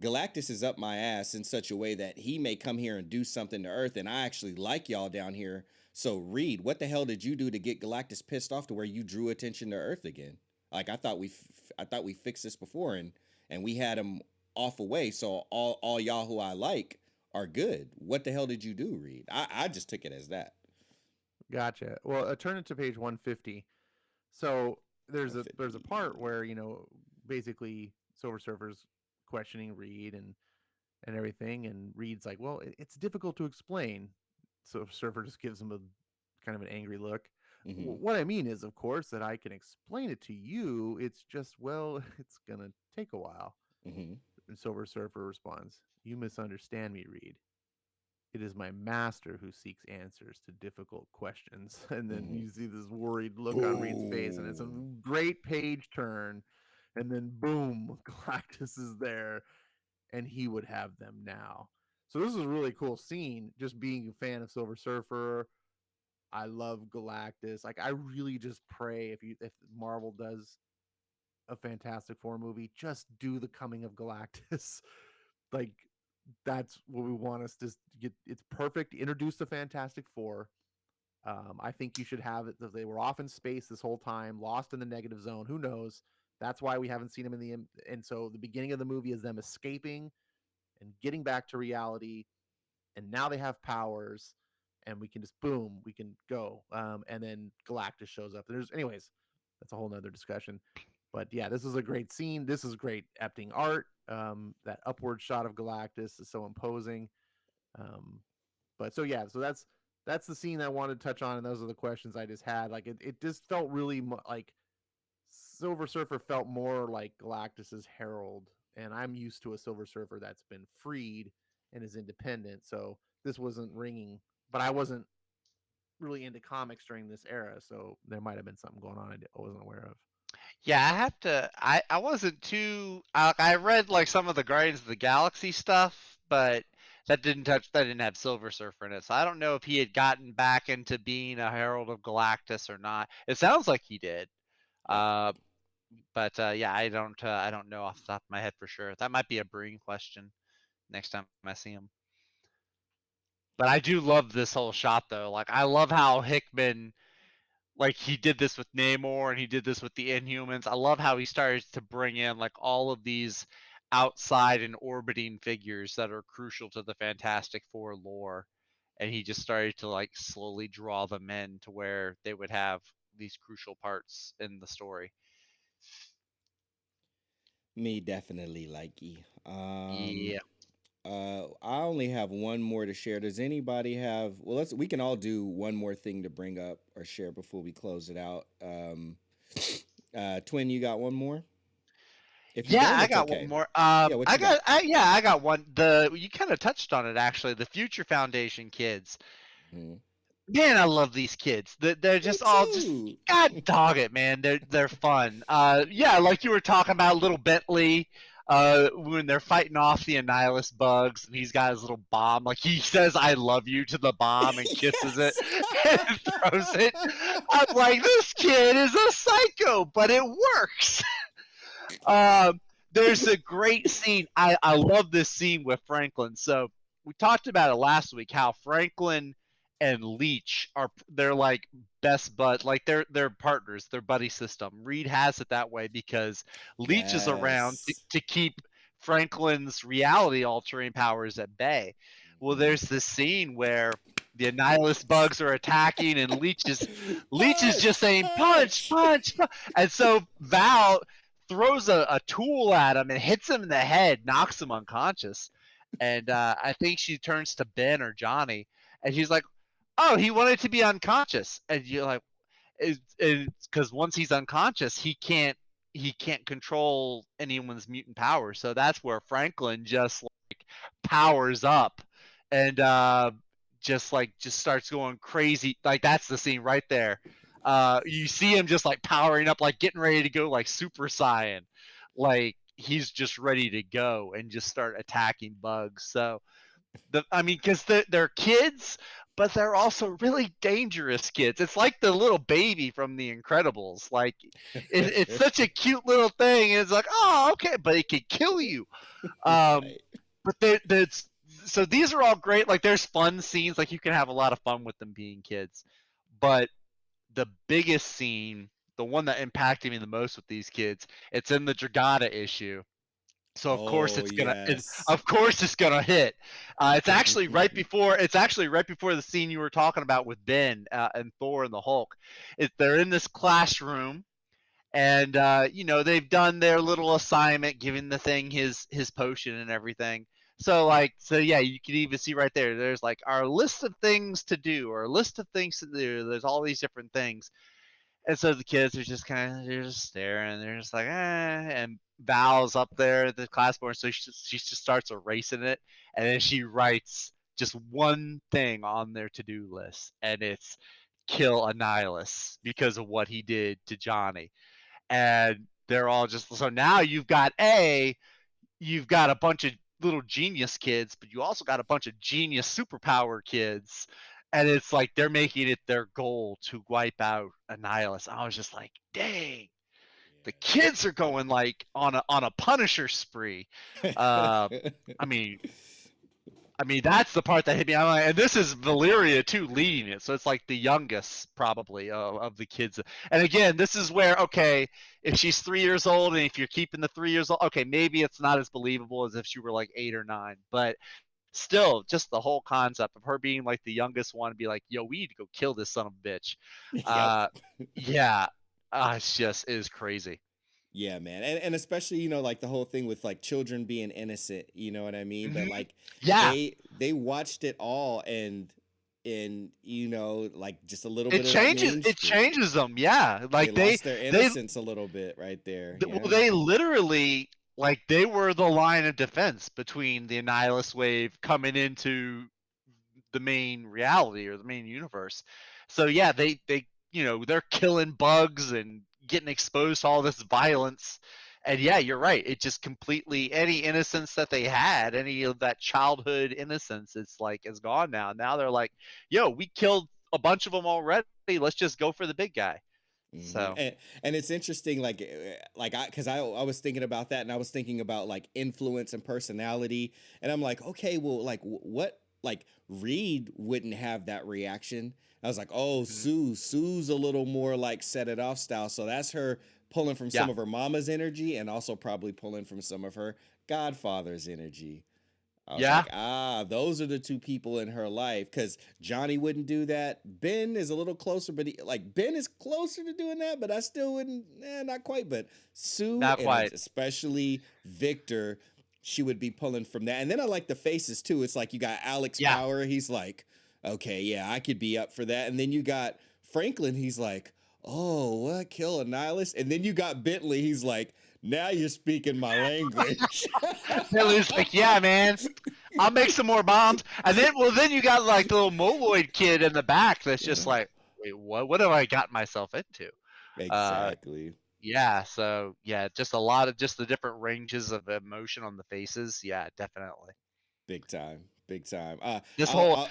Galactus is up my ass in such a way that he may come here and do something to Earth, and I actually like y'all down here. So Reed, what the hell did you do to get Galactus pissed off to where you drew attention to Earth again? Like, I thought we fixed this before, and we had him off away. So all y'all who I like are good. What the hell did you do, Reed? I just took it as that. Gotcha. Well, turn it to page 150. So there's a 150. part where basically Silver Surfer's questioning Reed and everything, and Reed's like, "Well, it's difficult to explain." So Surfer just gives him a kind of an angry look. Mm-hmm. What I mean is, of course, that I can explain it to you. It's just, well, it's gonna take a while. Mm-hmm. And Silver Surfer responds, "You misunderstand me, Reed. It is my master who seeks answers to difficult questions." And then Mm-hmm. you see this worried look on Reed's face, and it's a Boom. great page turn. And then boom, Galactus is there, and he would have them now. So this is a really cool scene. Just being a fan of Silver Surfer, I love Galactus. Like, I really just pray if Marvel does a Fantastic Four movie, just do the coming of Galactus. Like, that's what we want us to get. It's perfect. Introduce the Fantastic Four. I think you should have it. They were off in space this whole time, lost in the negative zone. Who knows? That's why we haven't seen them in the. And so the beginning of the movie is them escaping and getting back to reality. And now they have powers, and we can just boom, we can go. And then Galactus shows up. Anyways, that's a whole nother discussion. But yeah, this is a great scene. This is great Epting art. That upward shot of Galactus is so imposing. Um, but so yeah, so that's the scene I wanted to touch on, and those are the questions I just had. Like, it just felt really like Silver Surfer felt more like Galactus's herald, and I'm used to a Silver Surfer that's been freed and is independent. So this wasn't ringing, but I wasn't really into comics during this era, so there might have been something going on I wasn't aware of. Yeah, I have to. I wasn't too. I read like some of the Guardians of the Galaxy stuff, but that didn't have Silver Surfer in it. So I don't know if he had gotten back into being a Herald of Galactus or not. It sounds like he did. Yeah. Uh, but yeah, I don't know off the top of my head for sure. That might be a Breen question next time I see him. But I do love this whole shot though. Like, I love how Hickman, like, he did this with Namor and he did this with the Inhumans. I love how he started to bring in like all of these outside and orbiting figures that are crucial to the Fantastic Four lore, and he just started to like slowly draw them in to where they would have these crucial parts in the story. Me definitely likey. Yeah. I only have one more to share. Does anybody have? Well, we can all do one more thing to bring up or share before we close it out. Twin, you got one more? If you Yeah, don't, I it's got one okay. more. Yeah, what you got? I got one. You kind of touched on it actually. The Future Foundation kids. Mhm. Man, I love these kids. They're Me just all just too. God dog it, man. They're fun. Yeah, like you were talking about little Bentley. When they're fighting off the Annihilus bugs, and he's got his little bomb. Like, he says "I love you" to the bomb and kisses it Yes. and throws it. I'm like, this kid is a psycho, but it works. Um, there's a great scene. I love this scene with Franklin. So we talked about it last week, how Franklin and Leech they're like best bud, like they're partners, their buddy system. Reed has it that way because Leech is around Yes. to keep Franklin's reality altering powers at bay. Well, Mhm. there's this scene where the Annihilus bugs are attacking and Leech is just Punch! saying punch, Punch! punch, punch. And so Val throws a tool at him and hits him in the head, knocks him unconscious. And I think she turns to Ben or Johnny, and she's like, "Oh, he wanted to be unconscious." And you're like, "It's because once he's unconscious, he can't control anyone's mutant power." So that's where Franklin just like powers up and just starts going crazy. Like that's the scene right there. You see him just like powering up, like getting ready to go like Super Saiyan, like he's just ready to go and just start attacking bugs. So because they're kids, but they're also really dangerous kids. It's like the little baby from The Incredibles. Like it's such a cute little thing, and it's like, oh, okay, but it could kill you. Um, Right. but that's so these are all great. Like there's fun scenes. Like you can have a lot of fun with them being kids. But the biggest scene, the one that impacted me the most with these kids, it's in the Dragata issue. So Oh, yes. of course it's gonna hit. It's actually right before the scene you were talking about with Ben and Thor and the Hulk. They're in this classroom, and they've done their little assignment, giving the thing his potion and everything. So yeah, you can even see right there. There's like our list of things to do, or a list of things to do. There's all these different things, and so the kids are just they're just staring. They're just like, and Val's up there at the classboard, so she just starts erasing it, and then she writes just one thing on their to-do list, and it's kill Annihilus because of what he did to Johnny. And they're all just so now you've got a bunch of little genius kids, but you also got a bunch of genius superpower kids. And it's like they're making it their goal to wipe out Annihilus. I was just like, dang, the kids are going like on a Punisher spree. Uh, I mean, that's the part that hit me. I'm like, and this is Valyria too leading it, so it's like the youngest probably of the kids. And again, this is where okay, if she's 3 years old, and if you're keeping the 3 years old, okay, maybe it's not as believable as if she were like 8 or 9, but still, just the whole concept of her being like the youngest one, and be like, yo, we need to go kill this son of a bitch. Yep. Uh, yeah, it's just is crazy. Yeah, man. And especially, like the whole thing with like children being innocent, you know what I mean? But Hmm. like Yeah, they watched it all and like just a little bit of that it mainstream. changes them. Yeah, They like lost their they innocence a little bit right there. well, Yeah. they literally like they were the line of defense between the Annihilus wave coming into the main reality or the main universe. So yeah, they they're killing bugs and getting exposed to all this violence. And yeah, you're right. It just completely any innocence that they had, any of that childhood innocence, it's like is gone now. Now they're like, yo, we killed a bunch of them already. Let's just go for the big guy. So And it's interesting, like because I was thinking about that, and I was thinking about like influence and personality, and I'm like, okay, well, like what, like Reed wouldn't have that reaction. I was like, oh, mhm. Sue's a little more like set it off style, so that's her pulling from Yeah, some of her mama's energy, and also probably pulling from some of her godfather's energy. I was yeah, like, those are the two people in her life because Johnny wouldn't do that. Ben is a little closer, but Ben is closer to doing that, but I still wouldn't, not quite. But Sue not and quite. especially Victor, she would be pulling from that. And then I like the faces too. It's like you got Alex Yeah, Power. He's like, okay, yeah, I could be up for that. And then you got Franklin. He's like, oh, what? Kill a nihilist? And then you got Bentley. He's like, now you're speaking my language. Billy's like, yeah, man, I'll make some more bombs. And then you got like the little moloid kid in the back that's just Yeah. like, wait, what have I got myself into? Uh, Exactly. yeah, so yeah, just a lot of just the different ranges of emotion on the faces. Yeah, definitely. Big time. Big time. The whole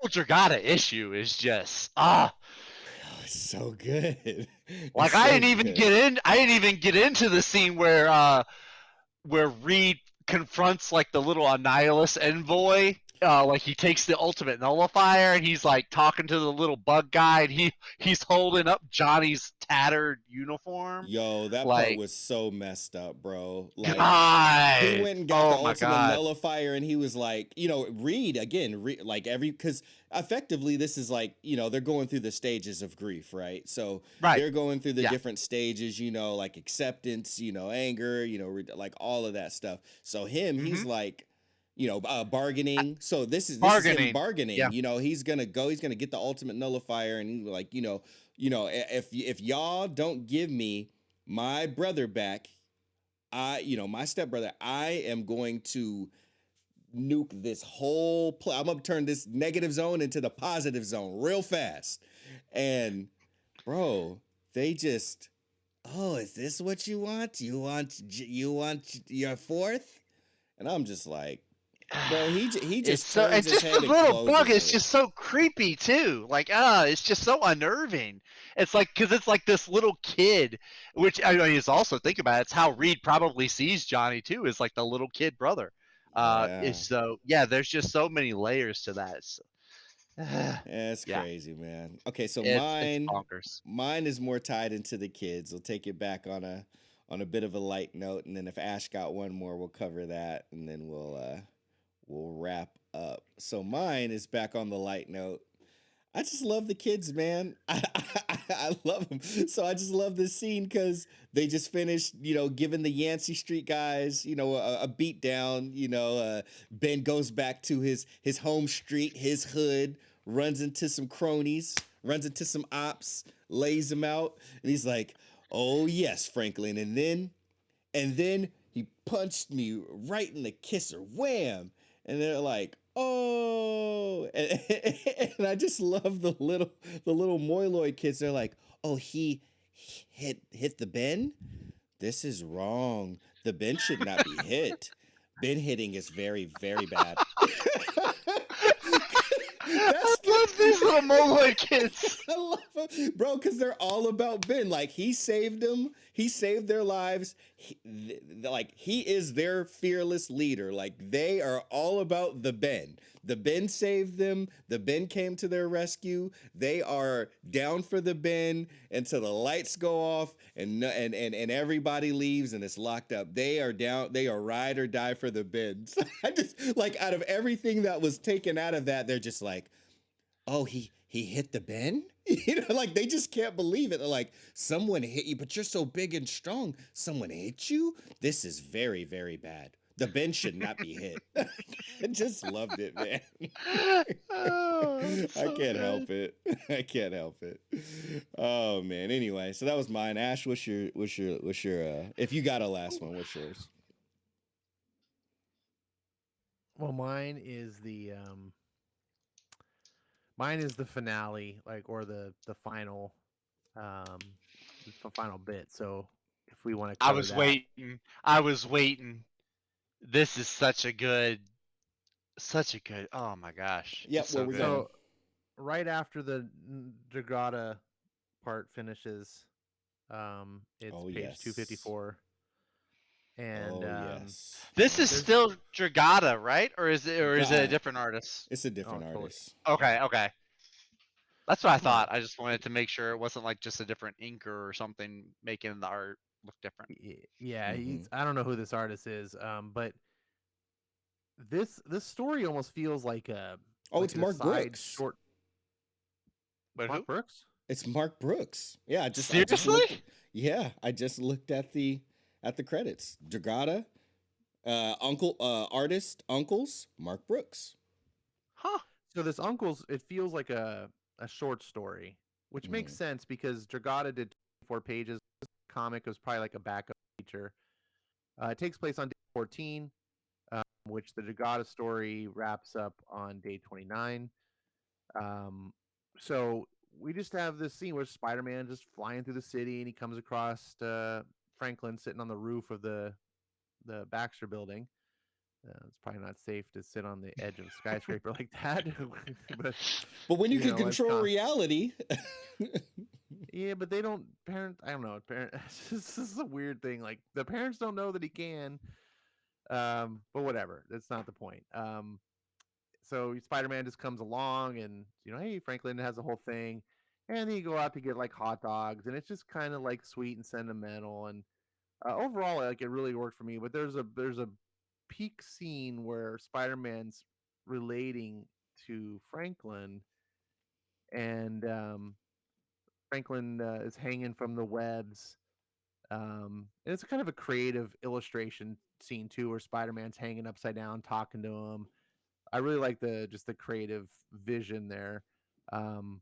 Dragata issue is just Oh, it's so good. It's like so good. I didn't even get into the scene where Reed confronts like the little Annihilus envoy. like he takes the ultimate nullifier and he's like talking to the little bug guy and he's holding up Johnny's tattered uniform. Yo, that part Like, was so messed up, bro. Like he God, went and got the oh my ultimate God, nullifier and he was like, Reed again, like because effectively this is like, they're going through the stages of grief, right? So right, they're going through the yeah, different stages, like acceptance, anger, like all of that stuff. So he's mm-hmm. like, bargaining. So this is him Bargaining, yeah, bargaining. He's gonna get the ultimate nullifier, and he's like, if y'all don't give me my brother back, my stepbrother, I am going to nuke this whole I'm gonna turn this negative zone into the positive zone real fast. And bro, they just, oh, is this what you want? You want your fourth? And I'm just like, bro, he it's just so, turns and his just the head and little bug closes is it. just so creepy too. Like, it's just so unnerving. It's like because it's like this little kid, which I mean, is also think about it, it's how Reed probably sees Johnny too, is like the little kid brother. Is Yeah. so yeah. There's just so many layers to that. It's, That's yeah, crazy, man. Okay, so it's mine bonkers. mine is more tied into the kids. We'll take it back on a bit of a light note, and then if Ash got one more, we'll cover that, and then we'll wrap up. So mine is back on the light note. I just love the kids, man. I love them. So I just love this scene because they just finished, giving the Yancey Street guys, a beat down. Ben goes back to his home street, his hood, runs into some cronies, runs into some ops, lays them out, and he's like, "Oh yes, Franklin," and then he punched me right in the kisser. Wham! And they're like, oh, and I just love the little Moiloid kids. They're like, oh, he hit the Ben? This is wrong. The Ben should not be hit. Ben hitting is very, very bad. I That's love these little Moloid kids. I love him, bro, because they're all about Ben. Like he saved them, he saved their lives. Like he is their fearless leader. Like they are all about the Ben. The Ben saved them. The Ben came to their rescue. They are down for the Ben until the lights go off and everybody leaves and it's locked up. They are down. They are ride or die for the Ben. So I just like out of everything that was taken out of that, they're just like, oh, he hit the Ben? Like they just can't believe it. They're like, someone hit you, but you're so big and strong. Someone hit you? This is very, very bad. The Ben should not be hit. I just loved it, man. Oh, it's I so can't good. help it. I can't help it. Oh man. Anyway, so that was mine. Ash, what's your if you got a last one, what's yours? Well, mine is the finale, like, or the final, um, the final bit. So if we want to I cover was that, waiting. I was waiting. This is such a good. Oh my gosh, Yep, it's where so we good. going? so right after the Dragata part finishes, it's Oh page yes. 254, and Oh yes. This is there's still Dragata, right? Or is it a Uh, different artist? it's a oh different totally artist. Okay, okay. That's what I yeah. thought. I just wanted to make sure it wasn't like just a different inker or something making the art look different. Yeah, Mm-hmm. I don't know who this artist is, but this story almost feels Oh, like it's a Mark side Brooks. short. It's But who? Mark Brooks. It's Mark Brooks. Yeah, I just Seriously? looked. Yeah, I just looked at the credits. Dragata, artist uncles Mark Brooks. Huh. So this uncle's, it feels like a short story, which makes Mm, sense because Dragata did 4 pages. This comic was probably like a backup feature. It takes place on day 14, which the Dragata story wraps up on day 29. Um, so we just have this scene where Spider-Man just flying through the city and he comes across Franklin sitting on the roof of the Baxter building. It's probably not safe to sit on the edge of a skyscraper like that, but but when you can as control reality, yeah, but they don't parent. I don't know. Parent. This is a weird thing. Like the parents don't know that he can. But whatever. That's not the point. so Spider-Man just comes along, and hey, Franklin has the whole thing, and then you go out to get like hot dogs, and it's just kind of like sweet and sentimental, and overall, like, it really worked for me. But there's a peak scene where Spider-Man's relating to Franklin, and Franklin is hanging from the webs. And it's kind of a creative illustration scene too, where Spider-Man's hanging upside down, talking to him. I really like the creative vision there. Um,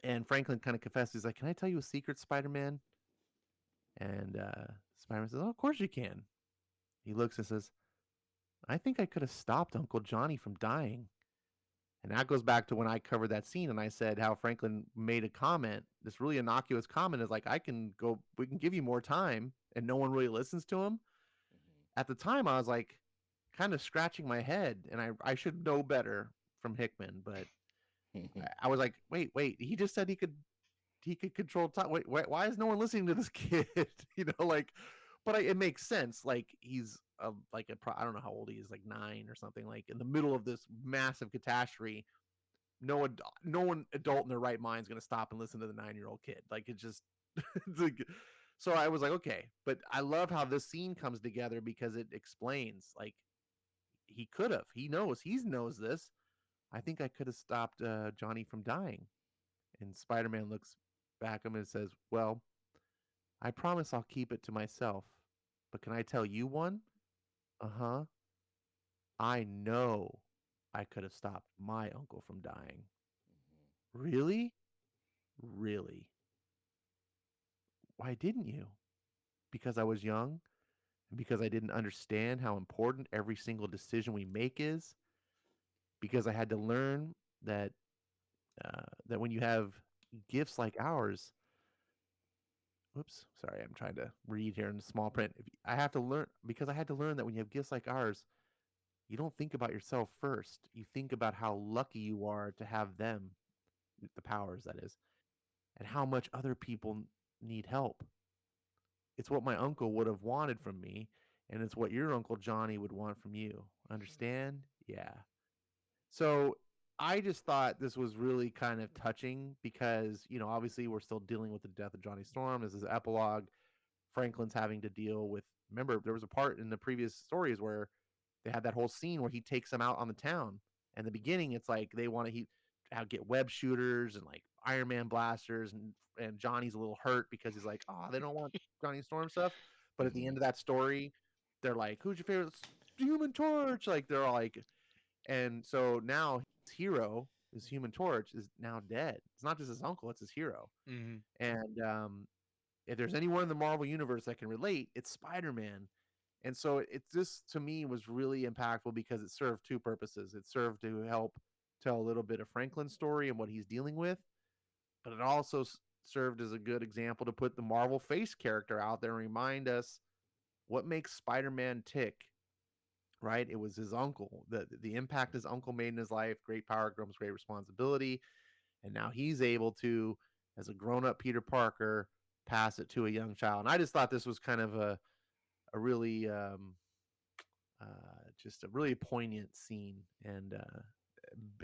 and Franklin kind of confesses, he's like, "Can I tell you a secret, Spider-Man?" And Spider-Man says, "Oh, of course you can." He looks and says, "I think I could have stopped Uncle Johnny from dying." And that goes back to when I covered that scene and I said how Franklin made a comment, this really innocuous comment is like, we can give you more time, and no one really listens to him. At the time, I was like kind of scratching my head, and I should know better from Hickman, but I was like, wait, he just said he could control time. Wait, why is no one listening to this kid? Like, but it makes sense. Like, he's I don't know how old he is, like 9 or something. Like, in the middle of this massive catastrophe, no one adult in their right mind is going to stop and listen to the 9-year-old kid. Like, it just it's like, so I was like, okay. But I love how this scene comes together because it explains, like, he knows this. I think I could have stopped Johnny from dying. And Spider-Man looks back at him and says, "Well, I promise I'll keep it to myself. But can I tell you one? Uh-huh. I know I could have stopped my uncle from dying." "Really? Really? Why didn't you?" "Because I was young, and because I didn't understand how important every single decision we make is. Because I had to learn that when you have gifts like ours." Oops, sorry, I'm trying to read here in small print. I have to learn because I had to learn that when you have gifts like ours, you don't think about yourself first. You think about how lucky you are to have them, the powers, that is, and how much other people need help. It's what my uncle would have wanted from me, and it's what your Uncle Johnny would want from you. Understand? Yeah. So I just thought this was really kind of touching because, obviously we're still dealing with the death of Johnny Storm. This is epilogue. Franklin's having to deal with. Remember, there was a part in the previous stories where they had that whole scene where he takes them out on the town. And in the beginning, it's like they want to get web shooters and like Iron Man blasters, and Johnny's a little hurt because he's like, oh, they don't want Johnny Storm stuff. But at the end of that story, they're like, "Who's your favorite?" "Human Torch." Like, they're all like, and so now his hero, his Human Torch, is now dead. It's not just his uncle; it's his hero. Mm-hmm. And if there's anyone in the Marvel universe that can relate, it's Spider-Man. And so it just, to me, was really impactful because it served two purposes. It served to help tell a little bit of Franklin's story and what he's dealing with, but it also served as a good example to put the Marvel face character out there and remind us what makes Spider-Man tick. Right? It was his uncle, the impact his uncle made in his life. Great power comes great responsibility, and now he's able to, as a grown-up Peter Parker, pass it to a young child. And I just thought this was kind of a really just a really poignant scene. And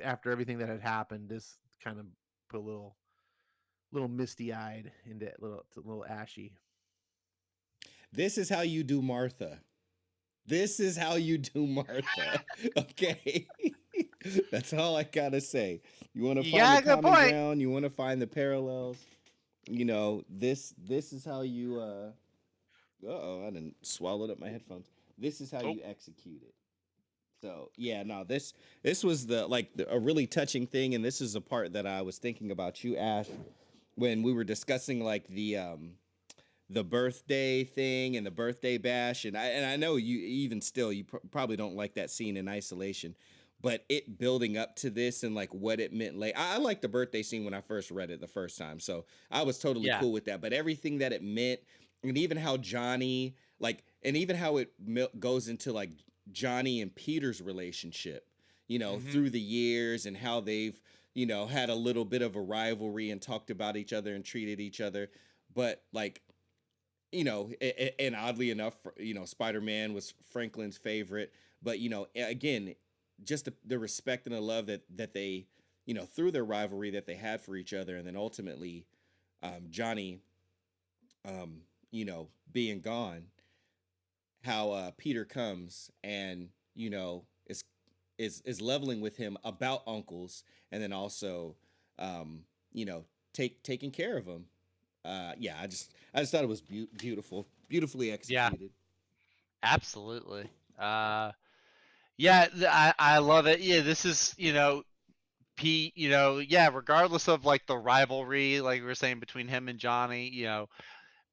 after everything that had happened, this kind of put a little misty-eyed into a little ashy. This is how you do Martha. This is how you do Martha. Okay. That's all I gotta say. You want to You find the got a good common point. ground, you want to find the parallels. This is how you uh-oh, I didn't swallow up my headphones. This is how Oh, you execute it. So yeah, no, this was a really touching thing, and this is a part that I was thinking about you, Ash, when we were discussing like the birthday thing and the birthday bash, and I know you even still probably don't like that scene in isolation, but it building up to this and like what it meant. Like I liked the birthday scene when I first read it the first time, so I was totally yeah. cool with that. But everything that it meant, and even how Johnny and even how it goes into like Johnny and Peter's relationship, Mm-hmm. through the years and how they've had a little bit of a rivalry and talked about each other and treated each other, but like and oddly enough, Spider-Man was Franklin's favorite. But again, just the respect and the love that they, through their rivalry that they had for each other, and then ultimately, Johnny, being gone, how Peter comes and is leveling with him about uncles, and then also, um, you know, taking care of him. Yeah, I just thought it was beautiful, beautifully Yeah, executed. absolutely. Uh, yeah, I love it. Yeah, this is, Pete, yeah, regardless of like the rivalry, like we were saying between him and Johnny,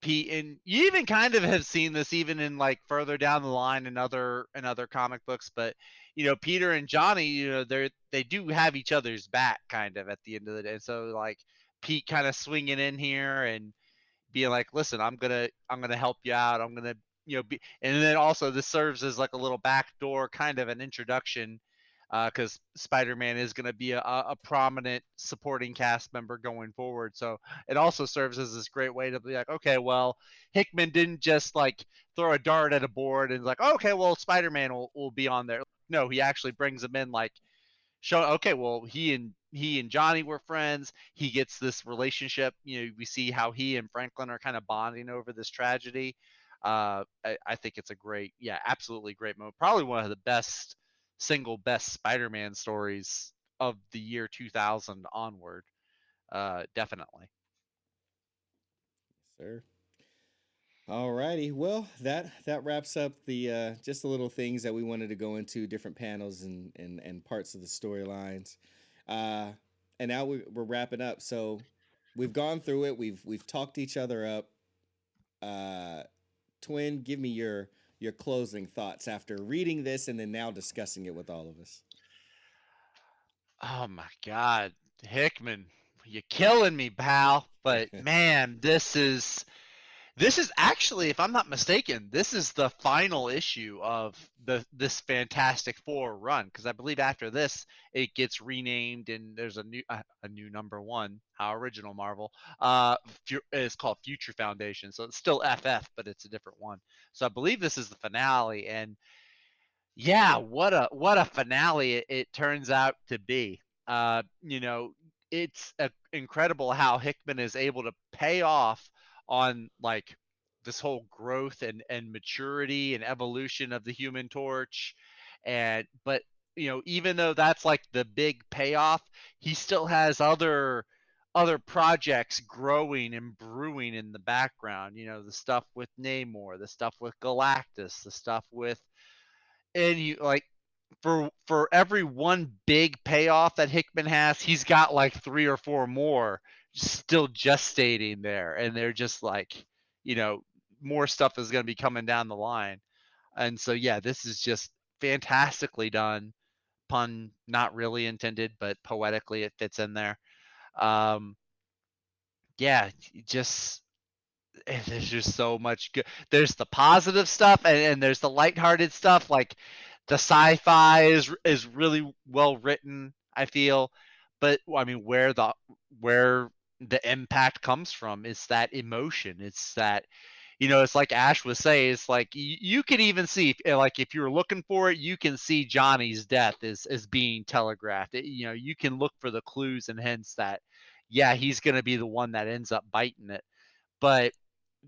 Pete, and you even kind of have seen this even in like further down the line in other comic books, but Peter and Johnny, they do have each other's back kind of at the end of the day. So like Pete kind of swinging in here and being like, listen, I'm gonna help you out. I'm gonna be, and then also this serves as like a little backdoor kind of an introduction, because Spider-Man is gonna be a prominent supporting cast member going forward. So it also serves as this great way to be like, okay, well, Hickman didn't just like throw a dart at a board and like, okay, well, Spider-Man will be on there. No, he actually brings him in like show, okay, well, he and Johnny were friends. He gets this relationship. We see how he and Franklin are kind of bonding over this tragedy. I think it's a great, yeah, absolutely great moment. Probably one of the best Spider-Man stories of the year 2000 onward. Definitely. Sir. Alrighty, well, that wraps up the just the little things that we wanted to go into, different panels and parts of the storylines, uh, and now we're wrapping up. So we've gone through it. We've talked each other up. Uh, Twin, give me your closing thoughts after reading this and then now discussing it with all of us. Oh my God, Hickman, you're killing me, pal. But man, this is actually, if I'm not mistaken, this is the final issue of this Fantastic Four run, because I believe after this it gets renamed and there's a new number one. How original, Marvel. It's called Future Foundation, so it's still FF, but it's a different one. So I believe this is the finale, and yeah, what a finale it turns out to be. It's incredible how Hickman is able to pay off on like this whole growth and maturity and evolution of the Human Torch, and but even though that's like the big payoff, he still has other projects growing and brewing in the background. The stuff with Namor, the stuff with Galactus, the stuff with, and you like, for every one big payoff that Hickman has, he's got like three or four more still gestating there, and they're just like, you know, more stuff is going to be coming down the line. And so yeah, this is just fantastically done. Pun not really intended, but poetically it fits in there. Um, yeah, just there's just so much good. There's the positive stuff, and there's the lighthearted stuff. Like the sci-fi is really well written, I feel. But I mean, where the impact comes from is that emotion. It's that, it's like Ash was saying. It's like you can even see, like if you're looking for it, you can see Johnny's death is being telegraphed. You can look for the clues and hints that, yeah, he's going to be the one that ends up biting it. But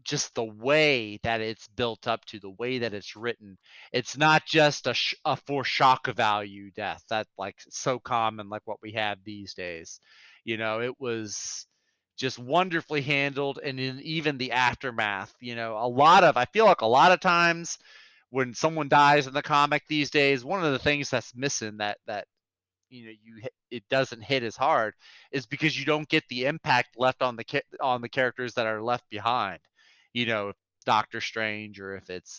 just the way that it's built up to, the way that it's written, it's not just a for shock value death that like so common like what we have these days. It was just wonderfully handled, and in even the aftermath, I feel like a lot of times when someone dies in the comic these days, one of the things that's missing that it doesn't hit as hard is because you don't get the impact left on the characters that are left behind. Doctor Strange, or if it's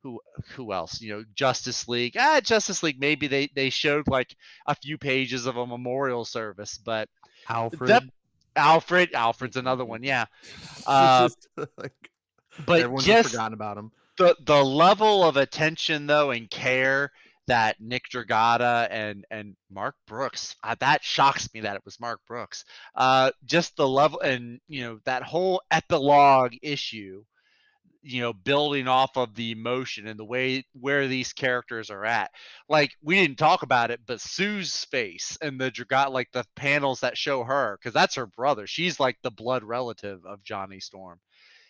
who who else? Justice League. Justice League. Maybe they showed like a few pages of a memorial service, but that Alfred. Alfred's another one. Yeah. It's Uh, just like but everyone's just just forgotten about him. the level of attention though and care that Nick Dragata and Mark Brooks, that shocks me that it was Mark Brooks. Just the level, and that whole epilogue issue, building off of the emotion and the way where these characters are at. Like, we didn't talk about it, but Sue's face and the Dragot, like the panels that show her, because that's her brother. She's like the blood relative of Johnny Storm.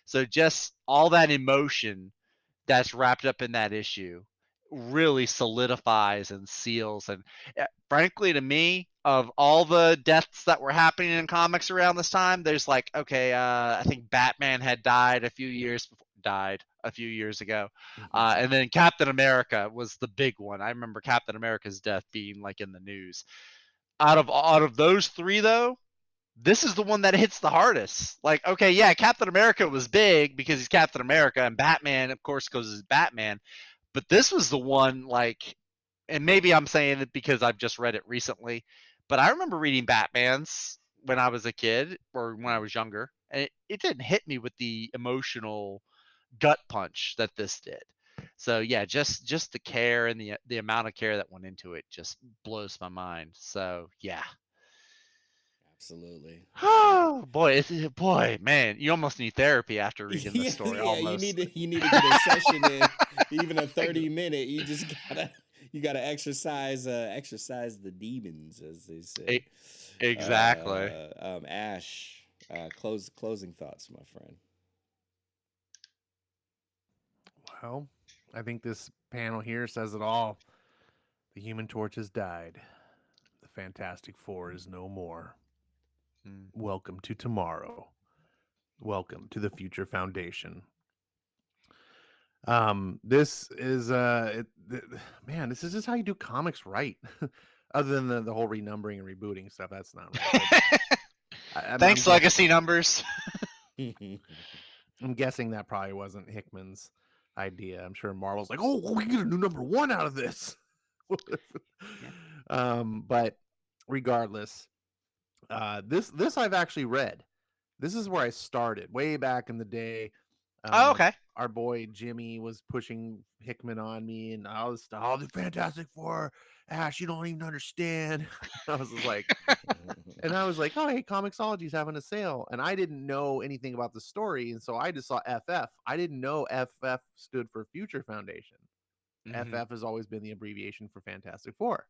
So just all that emotion that's wrapped up in that issue really solidifies and seals. And frankly, to me, of all the deaths that were happening in comics around this time, there's like, okay, I think Batman had died a few years ago, and then Captain America was the big one. I remember Captain America's death being like in the news. Out of those three, though, this is the one that hits the hardest. Like, okay, yeah, Captain America was big because he's Captain America, and Batman, of course, goes as Batman. But this was the one, like, and maybe I'm saying it because I've just read it recently, but I remember reading Batman's when I was a kid or when I was younger, and it didn't hit me with the emotional gut punch that this did. So yeah, just the care and the amount of care that went into it just blows my mind. So yeah. Absolutely. Oh boy, boy, man, you almost need therapy after reading this Yeah, story. yeah. Almost. You need to get a session in, even a 30-minute. You just gotta exercise the demons, as they say. Exactly. Ash, closing thoughts, my friend. Well, I think this panel here says it all. The Human Torch has died. The Fantastic Four is no more. Welcome to tomorrow. Welcome to the Future Foundation. This is man, this is just how you do comics right. Other than the whole renumbering and rebooting stuff, that's not right. I'm Thanks, legacy numbers. I'm guessing that probably wasn't Hickman's idea. I'm sure Marvel's like, oh, we can get a new #1 out of this. But regardless, this I've actually read. This is where I started way back in the day. Oh, okay. Our boy Jimmy was pushing Hickman on me and all this stuff. Oh, the Fantastic Four, Ash, you don't even understand. I was just like, and I was like, oh, hey, Comixology's having a sale. And I didn't know anything about the story. And so I just saw FF. I didn't know FF stood for Future Foundation. FF has always been the abbreviation for Fantastic Four.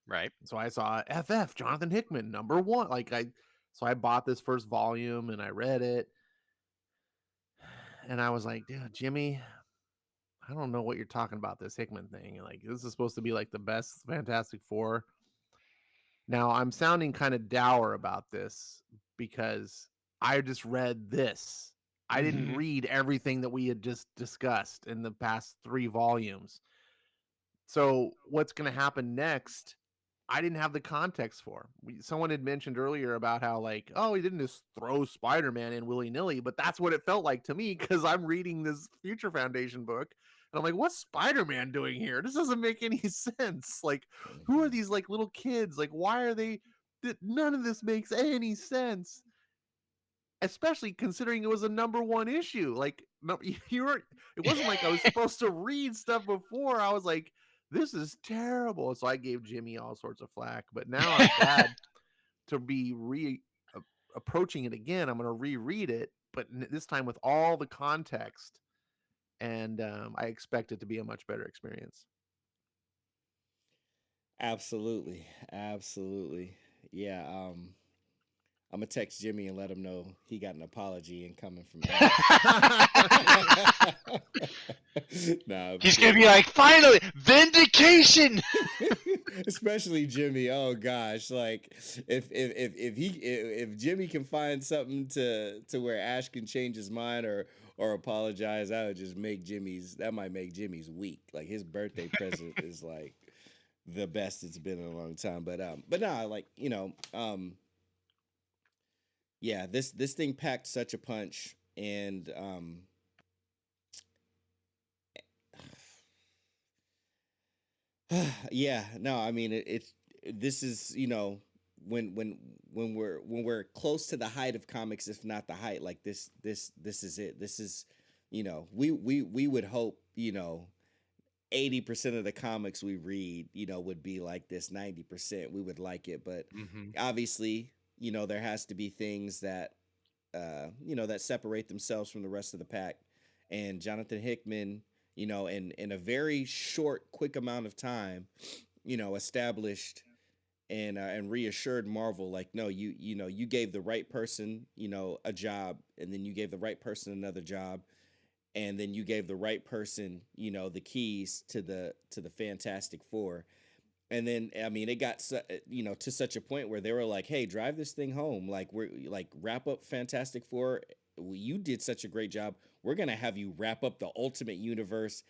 Right. So I saw FF, Jonathan Hickman, #1. So I bought this first volume and I read it. And I was like, dude, Jimmy, I don't know what you're talking about, this Hickman thing. Like, this is supposed to be like the best Fantastic Four. Now, I'm sounding kind of dour about this because I just read this. I didn't read everything that we had just discussed in the past 3 volumes. So, what's going to happen next? I didn't have the context for. Someone had mentioned earlier about how, like, oh, he didn't just throw Spider-Man in willy-nilly, but that's what it felt like to me because I'm reading this Future Foundation book. And I'm like, what's Spider-Man doing here? This doesn't make any sense. Like, who are these like little kids? Like, why are they? None of this makes any sense. Especially considering it was a #1 issue. Like, no, you were. It wasn't like I was supposed to read stuff before. I was like, this is terrible. So I gave Jimmy all sorts of flack. But now I'm glad to be approaching it again. I'm going to reread it, but this time with all the context. And I expect it to be a much better experience. Absolutely, absolutely. Yeah. I'm gonna text Jimmy and let him know he got an apology incoming from Ash. Nah, He's gonna be like, finally, vindication. Especially Jimmy. Oh gosh, like if Jimmy can find something to where Ash can change his mind or apologize, that might make Jimmy's week. Like his birthday present is like the best it's been in a long time. But nah, like yeah, this thing packed such a punch, and yeah, no, I mean this is when we're close to the height of comics, if not the height, like this is it. This is we would hope 80% of the comics we read would be like this. 90% we would like it, but obviously there has to be things that that separate themselves from the rest of the pack, and Jonathan Hickman, in a very short, quick amount of time, established and reassured Marvel, like, no, you gave the right person, a job, and then you gave the right person another job, and then you gave the right person, the keys to the Fantastic Four. And then, I mean, it got to such a point where they were like, "Hey, drive this thing home. Like, we're like, wrap up Fantastic Four. You did such a great job. We're gonna have you wrap up the Ultimate Universe.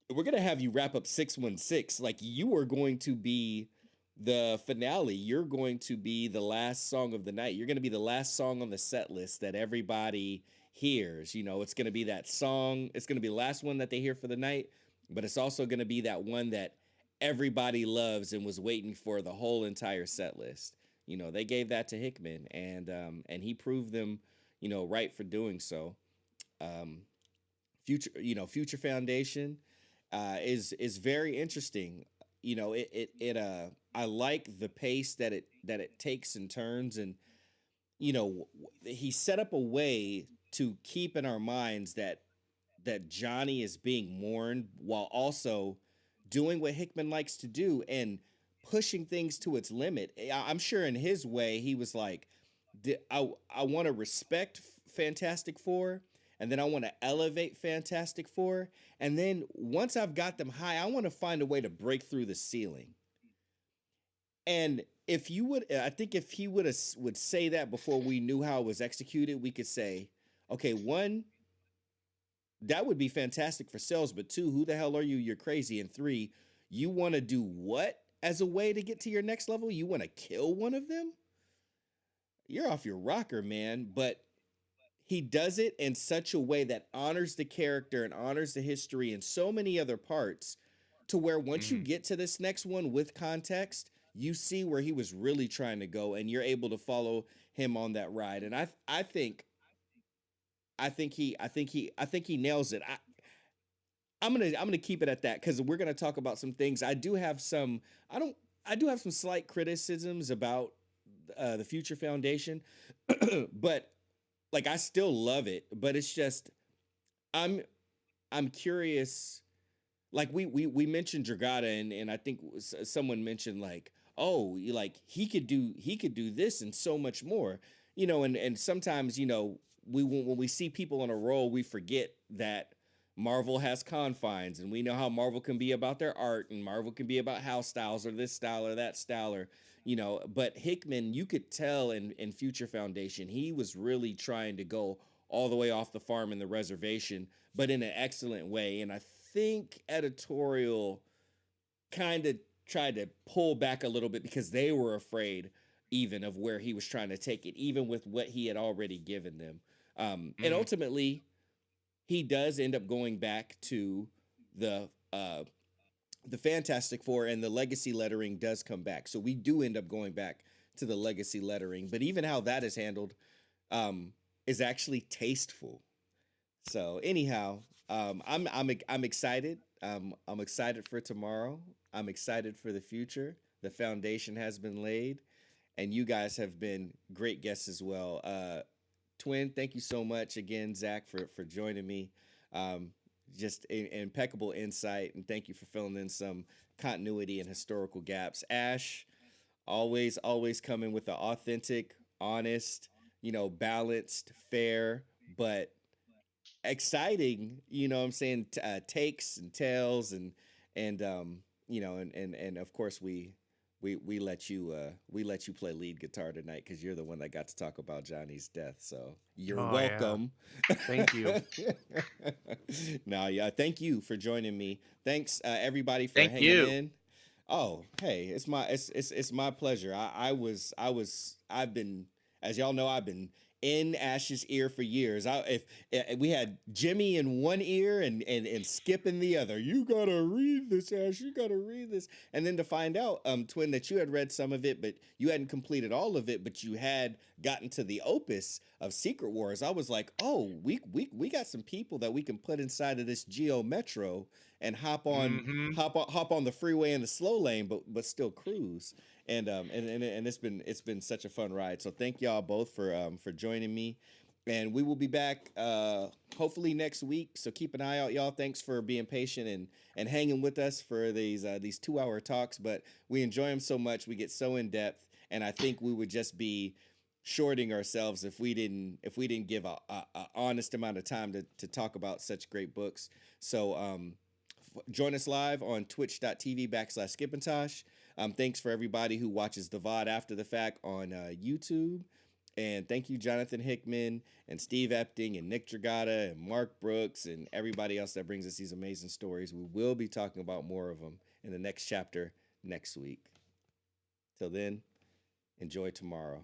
We're gonna have you wrap up 616. Like, you are going to be the finale. You're going to be the last song of the night. You're gonna be the last song on the set list that everybody hears. It's gonna be that song. It's gonna be the last one that they hear for the night, but it's also gonna be that one that everybody loves and was waiting for the whole entire set list. They gave that to Hickman, and he proved them, right for doing so. Um, Future Foundation is very interesting. I like the pace that it takes and turns, and he set up a way to keep in our minds that Johnny is being mourned while also doing what Hickman likes to do and pushing things to its limit. I'm sure in his way he was like, I want to respect Fantastic Four, and then I want to elevate Fantastic Four, and then once I've got them high, I want to find a way to break through the ceiling. And if you would, I think if he would say that before we knew how it was executed, we could say, okay, one, that would be fantastic for sales, but two, who the hell are you? You're crazy. And three, you want to do what as a way to get to your next level? You want to kill one of them? You're off your rocker, man. But he does it in such a way that honors the character and honors the history and so many other parts, to where once you Mhm. get to this next one with context, you see where he was really trying to go, and you're able to follow him on that ride. And I think he nails it. I'm gonna keep it at that, because we're gonna talk about some things. I don't I do have some slight criticisms about the Future Foundation, but like, I still love it. But it's just, I'm I'm curious. Like, we mentioned Dragata, and I think someone mentioned, like, oh, like, he could do this and so much more. And sometimes, when we see people on a roll, we forget that Marvel has confines, and we know how Marvel can be about their art, and Marvel can be about house styles or this style or that style, or but Hickman, you could tell in Future Foundation, he was really trying to go all the way off the farm in the reservation, but in an excellent way. And I think editorial kind of tried to pull back a little bit, because they were afraid even of where he was trying to take it, even with what he had already given them. And Mhm. ultimately, he does end up going back to the uh, the Fantastic Four, and the legacy lettering does come back. So we do end up going back to the legacy lettering, but even how that is handled, um, is actually tasteful. So anyhow, I'm excited. I'm excited for tomorrow. I'm excited for the future. The foundation has been laid, and you guys have been great guests as well. Twin, thank you so much again, Zach, for joining me. Um, just impeccable insight, and thank you for filling in some continuity and historical gaps. Ash, always coming with the authentic, honest, balanced, fair, but exciting, what I'm saying, takes and tales, and of course we let you play lead guitar tonight, because you're the one that got to talk about Johnny's death, so you're Oh yeah. welcome. Thank you. Now, yeah, thank you for joining me. Thanks, everybody, for Thank hanging you. in. Oh, hey, it's my pleasure. I've been, as y'all know, I've been in Ash's ear for years. If we had Jimmy in one ear and Skip in the other, you gotta read this, Ash. You gotta read this, and then to find out, Twin, that you had read some of it, but you hadn't completed all of it, but you had gotten to the opus of Secret Wars. I was like, oh, we got some people that we can put inside of this Geo Metro and Mhm. hop on the freeway in the slow lane, but still cruise. And it's been such a fun ride. So thank y'all both for joining me. And we will be back hopefully next week. So keep an eye out, y'all. Thanks for being patient and hanging with us for these 2 hour talks. But we enjoy them so much. We get so in depth, and I think we would just be shorting ourselves if we didn't give a honest amount of time to talk about such great books. So join us live on twitch.tv/Skipintosh. Thanks for everybody who watches the VOD after the fact on YouTube. And thank you, Jonathan Hickman and Steve Epting and Nick Dragata and Mark Brooks and everybody else that brings us these amazing stories. We will be talking about more of them in the next chapter next week. Till then, enjoy tomorrow.